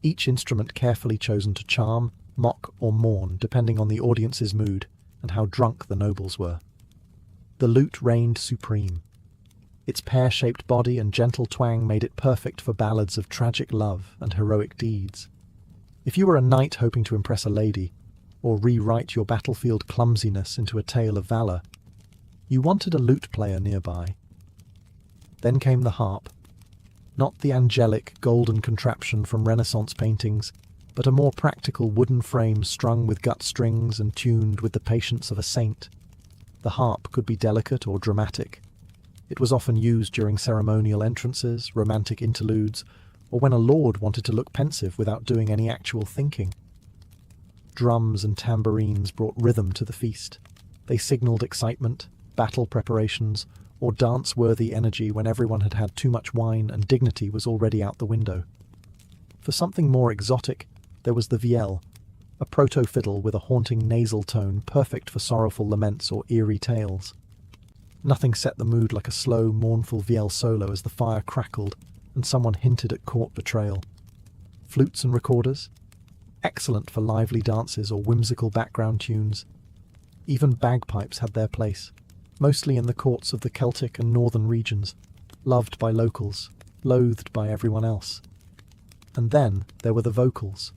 S1: each instrument carefully chosen to charm, mock, or mourn depending on the audience's mood and how drunk the nobles were. The lute reigned supreme. Its pear-shaped body and gentle twang made it perfect for ballads of tragic love and heroic deeds. If you were a knight hoping to impress a lady, or rewrite your battlefield clumsiness into a tale of valor, you wanted a lute player nearby. Then came the harp. Not the angelic, golden contraption from Renaissance paintings, but a more practical wooden frame strung with gut strings and tuned with the patience of a saint. The harp could be delicate or dramatic. It was often used during ceremonial entrances, romantic interludes, or when a lord wanted to look pensive without doing any actual thinking. Drums and tambourines brought rhythm to the feast. They signaled excitement, battle preparations, or dance-worthy energy when everyone had had too much wine and dignity was already out the window. For something more exotic, there was the vielle, a proto-fiddle with a haunting nasal tone perfect for sorrowful laments or eerie tales. Nothing set the mood like a slow, mournful vielle solo as the fire crackled and someone hinted at court betrayal. Flutes and recorders? Excellent for lively dances or whimsical background tunes. Even bagpipes had their place, mostly in the courts of the Celtic and northern regions, loved by locals, loathed by everyone else. And then there were the vocals.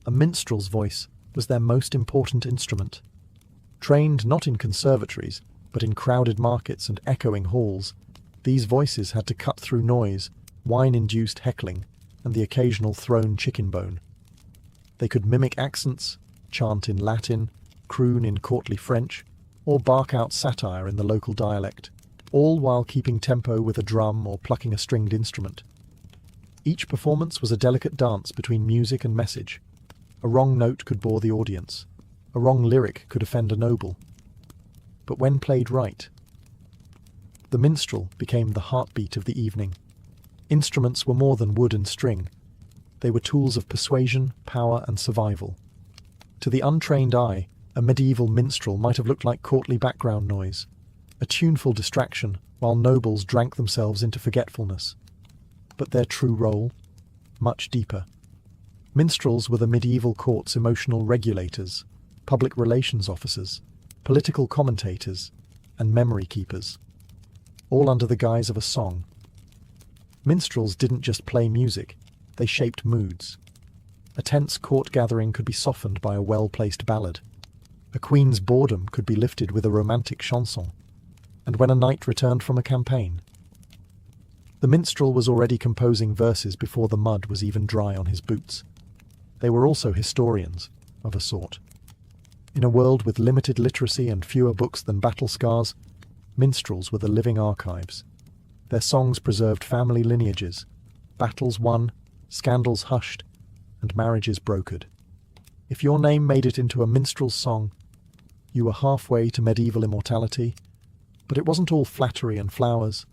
S1: A minstrel's voice was their most important instrument. Trained not in conservatories, but in crowded markets and echoing halls, these voices had to cut through noise, wine-induced heckling, and the occasional thrown chicken bone. They could mimic accents, chant in Latin, croon in courtly French, or bark out satire in the local dialect, all while keeping tempo with a drum or plucking a stringed instrument. Each performance was a delicate dance between music and message. A wrong note could bore the audience. A wrong lyric could offend a noble. But when played right, the minstrel became the heartbeat of the evening. Instruments were more than wood and string. They were tools of persuasion, power, and survival. To the untrained eye, a medieval minstrel might have looked like courtly background noise, a tuneful distraction while nobles drank themselves into forgetfulness. But their true role? Much deeper. Minstrels were the medieval court's emotional regulators, public relations officers, political commentators, and memory keepers, all under the guise of a song. Minstrels didn't just play music, they shaped moods. A tense court gathering could be softened by a well-placed ballad. A queen's boredom could be lifted with a romantic chanson. And when a knight returned from a campaign, the minstrel was already composing verses before the mud was even dry on his boots. They were also historians, of a sort. In a world with limited literacy and fewer books than battle scars, minstrels were the living archives. Their songs preserved family lineages, battles won, scandals hushed, and marriages brokered. If your name made it into a minstrel's song, you were halfway to medieval immortality. But it wasn't all flattery and flowers.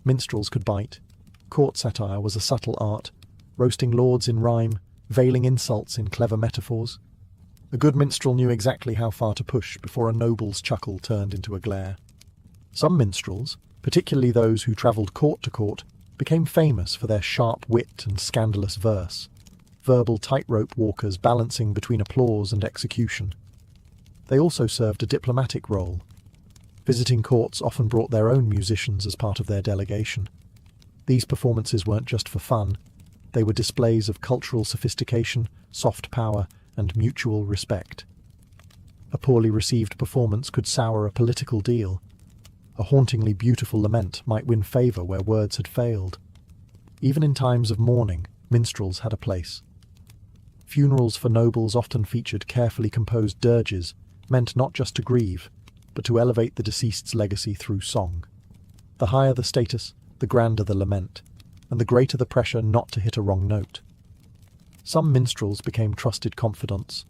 S1: Minstrels could bite. Court satire was a subtle art, roasting lords in rhyme, veiling insults in clever metaphors. A good minstrel knew exactly how far to push before a noble's chuckle turned into a glare. Some minstrels, particularly those who travelled court to court, became famous for their sharp wit and scandalous verse. verbal tightrope walkers balancing between applause and execution. They also served a diplomatic role. Visiting courts often brought their own musicians as part of their delegation. These performances weren't just for fun, they were displays of cultural sophistication, soft power, and mutual respect. A poorly received performance could sour a political deal. A hauntingly beautiful lament might win favour where words had failed. Even in times of mourning, minstrels had a place. Funerals for nobles often featured carefully composed dirges, meant not just to grieve, but to elevate the deceased's legacy through song. The higher the status, the grander the lament, and the greater the pressure not to hit a wrong note. Some minstrels became trusted confidants.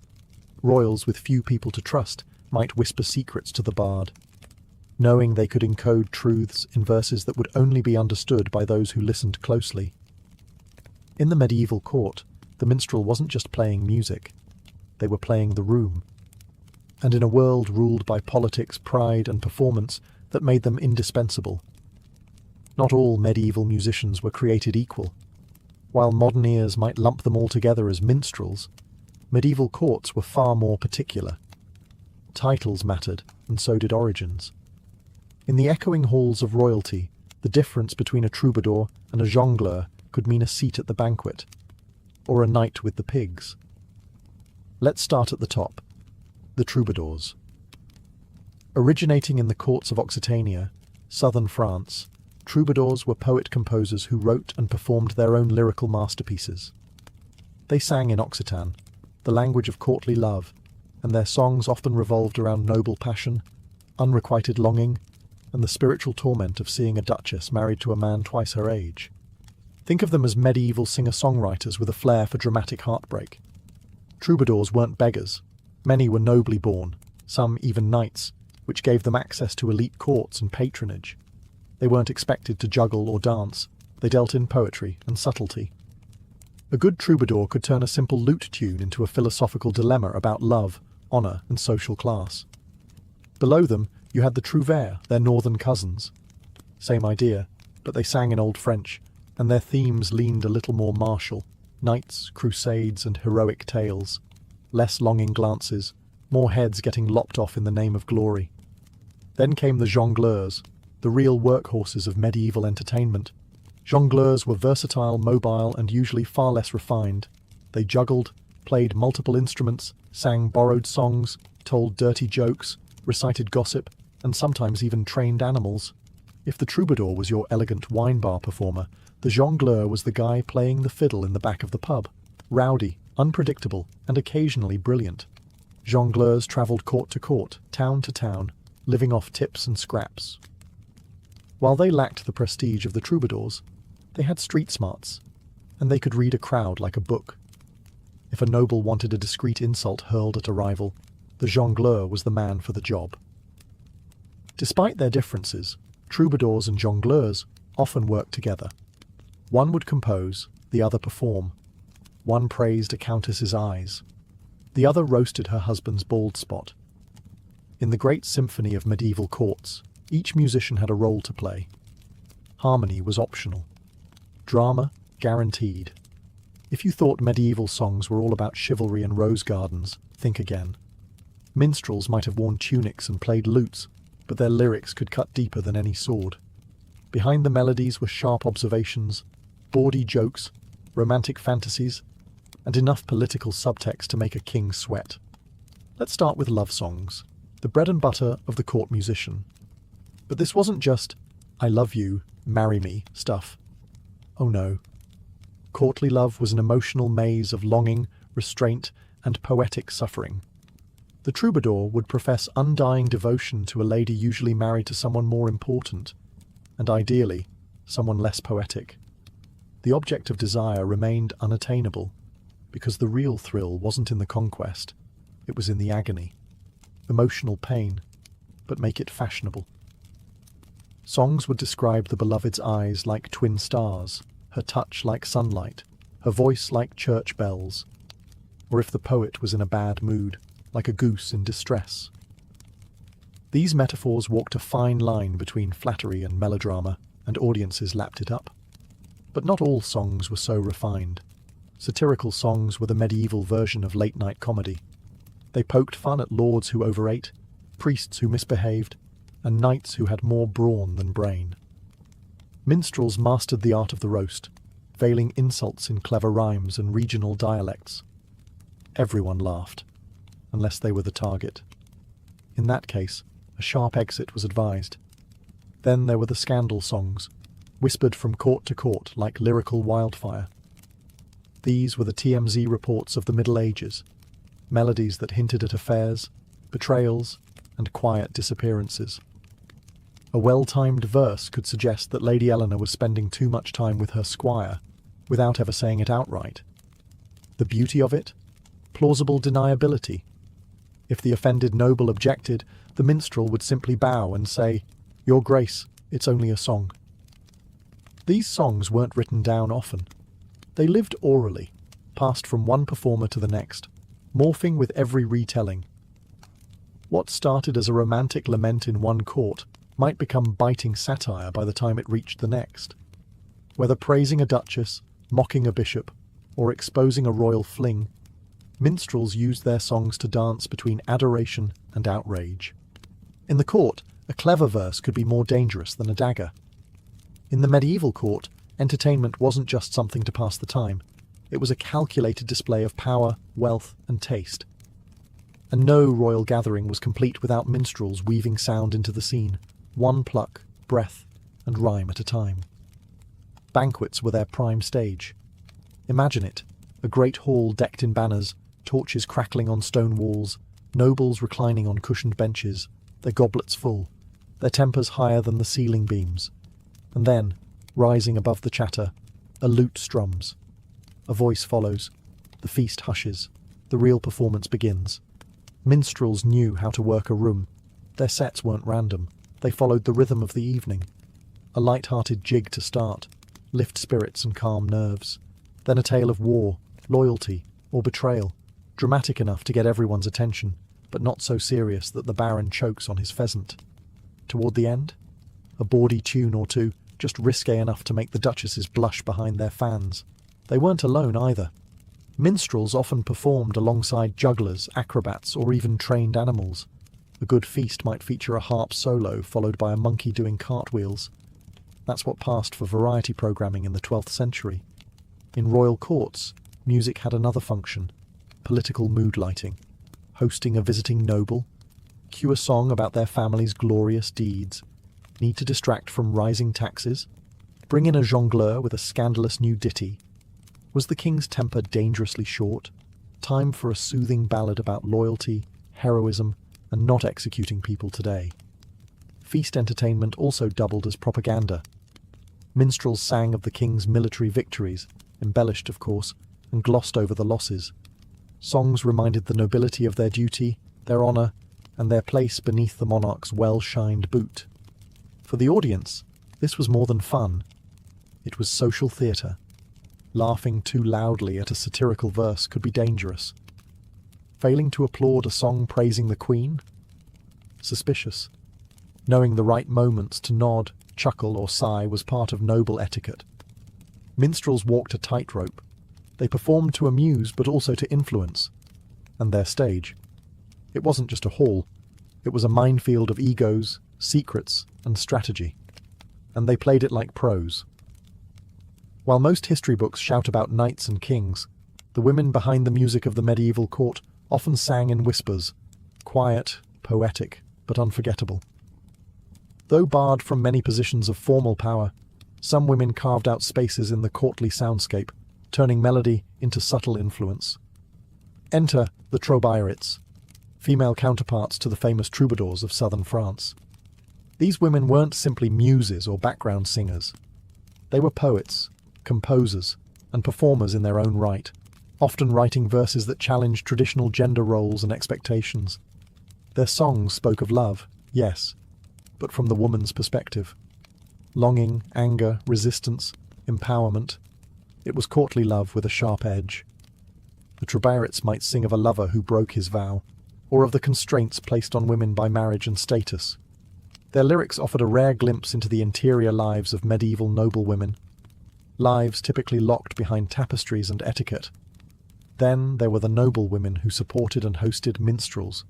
S1: Royals with few people to trust might whisper secrets to the bard, knowing they could encode truths in verses that would only be understood by those who listened closely. In the medieval court, the minstrel wasn't just playing music, they were playing the room. And in a world ruled by politics, pride, and performance that made them indispensable. Not all medieval musicians were created equal. While modern ears might lump them all together as minstrels, medieval courts were far more particular. Titles mattered, and so did origins. In the echoing halls of royalty, the difference between a troubadour and a jongleur could mean a seat at the banquet, or a night with the pigs. Let's start at the top. The troubadours. Originating in the courts of Occitania, southern France, troubadours were poet-composers who wrote and performed their own lyrical masterpieces. They sang in Occitan, the language of courtly love, and their songs often revolved around noble passion, unrequited longing, and the spiritual torment of seeing a duchess married to a man twice her age. Think of them as medieval singer-songwriters with a flair for dramatic heartbreak. Troubadours weren't beggars. Many were nobly born, some even knights, which gave them access to elite courts and patronage. They weren't expected to juggle or dance, they dealt in poetry and subtlety. A good troubadour could turn a simple lute tune into a philosophical dilemma about love, honour, and social class. Below them, you had the trouvères, their northern cousins. Same idea, but they sang in Old French, and their themes leaned a little more martial, knights, crusades, and heroic tales. Less longing glances, more heads getting lopped off in the name of glory. Then came the jongleurs, the real workhorses of medieval entertainment. Jongleurs were versatile, mobile, and usually far less refined. They juggled, played multiple instruments, sang borrowed songs, told dirty jokes, recited gossip, and sometimes even trained animals. If the troubadour was your elegant wine bar performer, the jongleur was the guy playing the fiddle in the back of the pub. Rowdy, unpredictable, and occasionally brilliant. Jongleurs travelled court to court, town to town, living off tips and scraps. While they lacked the prestige of the troubadours, they had street smarts, and they could read a crowd like a book. If a noble wanted a discreet insult hurled at a rival, the jongleur was the man for the job. Despite their differences, troubadours and jongleurs often worked together. One would compose, the other perform. One praised a countess's eyes. The other roasted her husband's bald spot. In the great symphony of medieval courts, each musician had a role to play. Harmony was optional. Drama, guaranteed. If you thought medieval songs were all about chivalry and rose gardens, think again. Minstrels might have worn tunics and played lutes, but their lyrics could cut deeper than any sword. Behind the melodies were sharp observations, bawdy jokes, romantic fantasies, and enough political subtext to make a king sweat. Let's start with love songs, the bread and butter of the court musician. But this wasn't just, "I love you, marry me" stuff. Oh no. Courtly love was an emotional maze of longing, restraint, and poetic suffering. The troubadour would profess undying devotion to a lady usually married to someone more important, and ideally, someone less poetic. The object of desire remained unattainable, because the real thrill wasn't in the conquest, it was in the agony. Emotional pain, but make it fashionable. Songs would describe the beloved's eyes like twin stars, her touch like sunlight, her voice like church bells, or if the poet was in a bad mood, like a goose in distress. These metaphors walked a fine line between flattery and melodrama, and audiences lapped it up. But not all songs were so refined. Satirical songs were the medieval version of late-night comedy. They poked fun at lords who overate, priests who misbehaved, and knights who had more brawn than brain. Minstrels mastered the art of the roast, veiling insults in clever rhymes and regional dialects. Everyone laughed, unless they were the target. In that case, a sharp exit was advised. Then there were the scandal songs, whispered from court to court like lyrical wildfire. These were the TMZ reports of the Middle Ages, melodies that hinted at affairs, betrayals, and quiet disappearances. A well-timed verse could suggest that Lady Eleanor was spending too much time with her squire, without ever saying it outright. The beauty of it? Plausible deniability. If the offended noble objected, the minstrel would simply bow and say, "Your Grace, it's only a song." These songs weren't written down often. They lived orally, passed from one performer to the next, morphing with every retelling. What started as a romantic lament in one court might become biting satire by the time it reached the next. Whether praising a duchess, mocking a bishop, or exposing a royal fling, minstrels used their songs to dance between adoration and outrage. In the court, a clever verse could be more dangerous than a dagger. In the medieval court, entertainment wasn't just something to pass the time. It was a calculated display of power, wealth, and taste. And no royal gathering was complete without minstrels weaving sound into the scene, one pluck, breath, and rhyme at a time. Banquets were their prime stage. Imagine it, a great hall decked in banners, torches crackling on stone walls, nobles reclining on cushioned benches, their goblets full, their tempers higher than the ceiling beams. And then, rising above the chatter, a lute strums. A voice follows. The feast hushes. The real performance begins. Minstrels knew how to work a room. Their sets weren't random. They followed the rhythm of the evening. A light-hearted jig to start, lift spirits and calm nerves. Then a tale of war, loyalty, or betrayal, dramatic enough to get everyone's attention, but not so serious that the Baron chokes on his pheasant. Toward the end, a bawdy tune or two, just risque enough to make the duchesses blush behind their fans. They weren't alone either. Minstrels often performed alongside jugglers, acrobats, or even trained animals. A good feast might feature a harp solo followed by a monkey doing cartwheels. That's what passed for variety programming in the 12th century. In royal courts, music had another function: political mood lighting. Hosting a visiting noble, cue a song about their family's glorious deeds. Need to distract from rising taxes? Bring in a jongleur with a scandalous new ditty. Was the king's temper dangerously short? Time for a soothing ballad about loyalty, heroism, and not executing people today. Feast entertainment also doubled as propaganda. Minstrels sang of the king's military victories, embellished of course, and glossed over the losses. Songs reminded the nobility of their duty, their honour, and their place beneath the monarch's well-shined boot. For the audience, this was more than fun. It was social theatre. Laughing too loudly at a satirical verse could be dangerous. Failing to applaud a song praising the Queen? Suspicious. Knowing the right moments to nod, chuckle, or sigh was part of noble etiquette. Minstrels walked a tightrope. They performed to amuse but also to influence. And their stage. It wasn't just a hall. It was a minefield of egos, secrets, and strategy. And they played it like pros. While most history books shout about knights and kings, the women behind the music of the medieval court often sang in whispers, quiet, poetic, but unforgettable. Though barred from many positions of formal power, some women carved out spaces in the courtly soundscape, turning melody into subtle influence. Enter the troubadours, female counterparts to the famous troubadours of southern France. These women weren't simply muses or background singers. They were poets, composers, and performers in their own right, often writing verses that challenged traditional gender roles and expectations. Their songs spoke of love, yes, but from the woman's perspective. Longing, anger, resistance, empowerment. It was courtly love with a sharp edge. The troubadours might sing of a lover who broke his vow, or of the constraints placed on women by marriage and status. Their lyrics offered a rare glimpse into the interior lives of medieval noblewomen. lives typically locked behind tapestries and etiquette. Then there were the noble women who supported and hosted minstrels.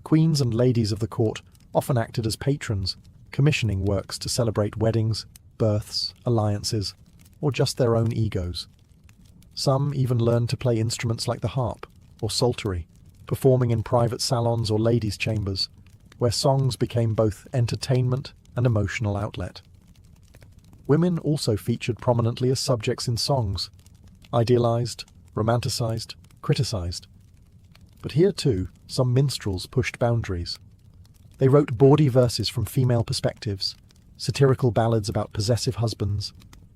S1: Queens and ladies of the court often acted as patrons, commissioning works to celebrate weddings, births, alliances, or just their own egos. Some even learned to play instruments like the harp or psaltery, performing in private salons or ladies' chambers, where songs became both entertainment and emotional outlet. Women also featured prominently as subjects in songs, idealized, romanticized, criticized. But here too, some minstrels pushed boundaries. They wrote bawdy verses from female perspectives, satirical ballads about possessive husbands,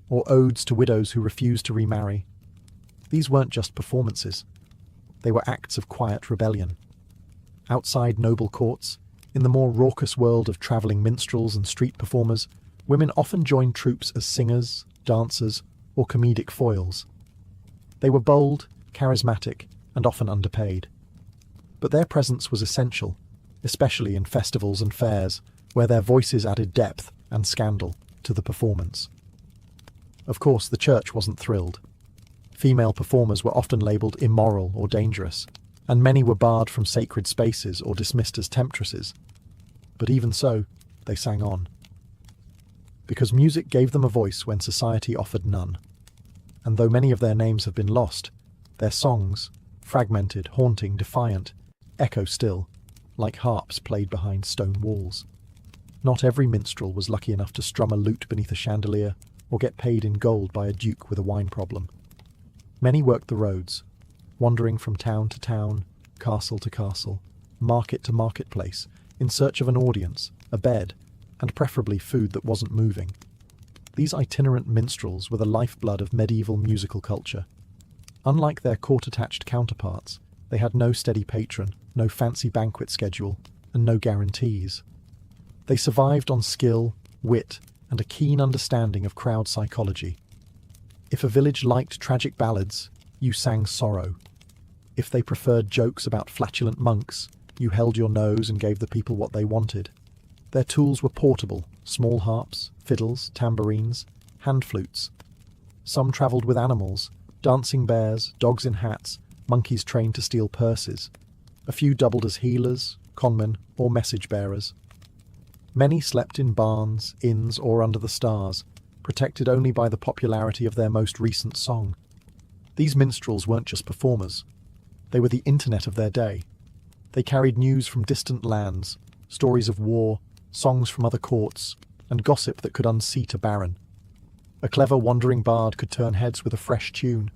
S1: or odes to widows who refused to remarry. These weren't just performances. They were acts of quiet rebellion. Outside noble courts, in the more raucous world of travelling minstrels and street performers, women often joined troops as singers, dancers, or comedic foils. They were bold, charismatic, and often underpaid. But their presence was essential, especially in festivals and fairs, where their voices added depth and scandal to the performance. Of course, the church wasn't thrilled. Female performers were often labelled immoral or dangerous, and many were barred from sacred spaces or dismissed as temptresses. But even so, they sang on. Because music gave them a voice when society offered none. And though many of their names have been lost, their songs, fragmented, haunting, defiant, echo still, like harps played behind stone walls. Not every minstrel was lucky enough to strum a lute beneath a chandelier or get paid in gold by a duke with a wine problem. Many worked the roads, wandering from town to town, castle to castle, market to marketplace, in search of an audience, a bed, and preferably food that wasn't moving. These itinerant minstrels were the lifeblood of medieval musical culture. Unlike their court-attached counterparts, they had no steady patron, no fancy banquet schedule, and no guarantees. They survived on skill, wit, and a keen understanding of crowd psychology. If a village liked tragic ballads, you sang sorrow. If they preferred jokes about flatulent monks, you held your nose and gave the people what they wanted. Their tools were portable, small harps, fiddles, tambourines, hand flutes. Some travelled with animals, dancing bears, dogs in hats, monkeys trained to steal purses. A few doubled as healers, conmen, or message bearers. Many slept in barns, inns, or under the stars, protected only by the popularity of their most recent song. These minstrels weren't just performers. They were the internet of their day. They carried news from distant lands, stories of war, songs from other courts, and gossip that could unseat a baron. A clever wandering bard could turn heads with a fresh tune,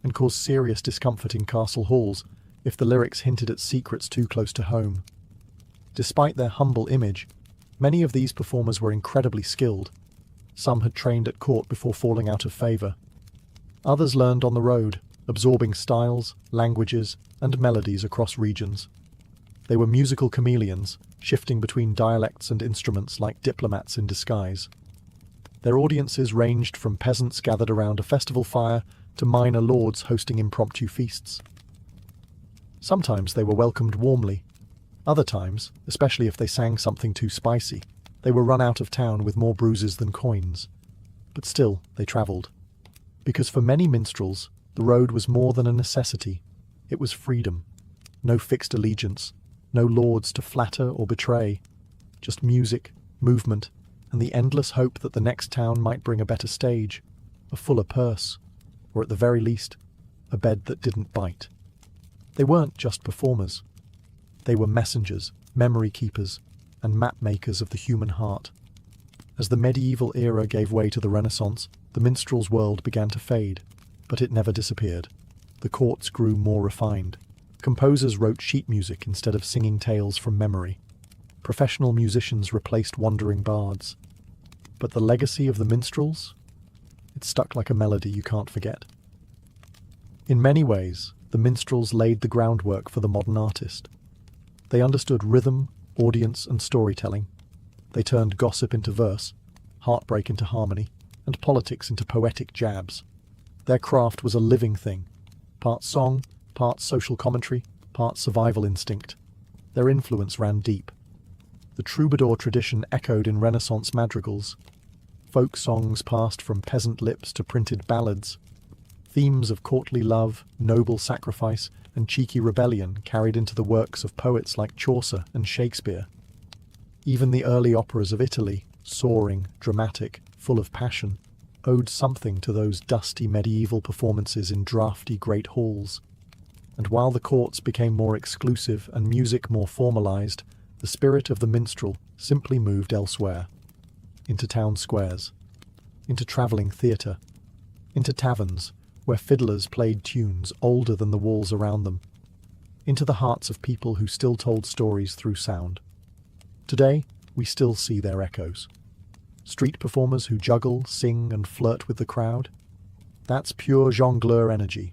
S1: and cause serious discomfort in castle halls if the lyrics hinted at secrets too close to home. Despite their humble image, many of these performers were incredibly skilled. Some had trained at court before falling out of favour. Others learned on the road, absorbing styles, languages, and melodies across regions. They were musical chameleons, shifting between dialects and instruments like diplomats in disguise. Their audiences ranged from peasants gathered around a festival fire to minor lords hosting impromptu feasts. Sometimes they were welcomed warmly. Other times, especially if they sang something too spicy, they were run out of town with more bruises than coins. But still, they travelled. Because for many minstrels, the road was more than a necessity. It was freedom. No fixed allegiance, no lords to flatter or betray. Just music, movement, and the endless hope that the next town might bring a better stage, a fuller purse, or at the very least, a bed that didn't bite. They weren't just performers. They were messengers, memory keepers, and map makers of the human heart. As the medieval era gave way to the Renaissance, the minstrel's world began to fade, but it never disappeared. The courts grew more refined. Composers wrote sheet music instead of singing tales from memory. Professional musicians replaced wandering bards. But the legacy of the minstrels? It stuck like a melody you can't forget. In many ways, the minstrels laid the groundwork for the modern artist. They understood rhythm, audience, and storytelling. They turned gossip into verse, heartbreak into harmony, and politics into poetic jabs. Their craft was a living thing, part song, part social commentary, part survival instinct. Their influence ran deep. The troubadour tradition echoed in Renaissance madrigals. Folk songs passed from peasant lips to printed ballads. Themes of courtly love, noble sacrifice, and cheeky rebellion carried into the works of poets like Chaucer and Shakespeare. Even the early operas of Italy, soaring, dramatic, full of passion, owed something to those dusty medieval performances in drafty great halls. And while the courts became more exclusive and music more formalized, the spirit of the minstrel simply moved elsewhere. Into town squares, into travelling theatre, into taverns where fiddlers played tunes older than the walls around them, into the hearts of people who still told stories through sound. Today, we still see their echoes. Street performers who juggle, sing, and flirt with the crowd. That's pure jongleur energy.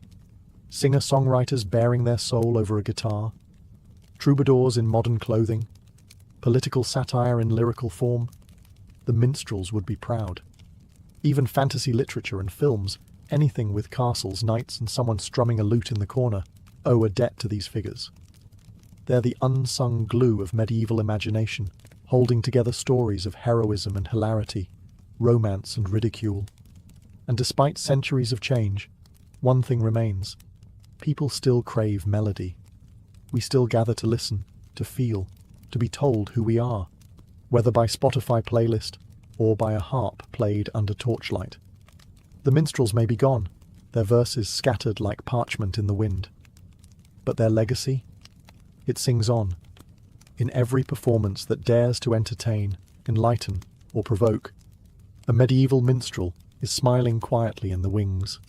S1: Singer-songwriters bearing their soul over a guitar. Troubadours in modern clothing. Political satire in lyrical form. The minstrels would be proud. Even fantasy literature and films, anything with castles, knights, and someone strumming a lute in the corner, owe a debt to these figures. They're the unsung glue of medieval imagination, holding together stories of heroism and hilarity, romance and ridicule. And despite centuries of change, one thing remains. People still crave melody. We still gather to listen, to feel, to be told who we are, whether by Spotify playlist or by a harp played under torchlight. The minstrels may be gone, their verses scattered like parchment in the wind. But their legacy? It sings on, in every performance that dares to entertain, enlighten, or provoke. A medieval minstrel is smiling quietly in the wings.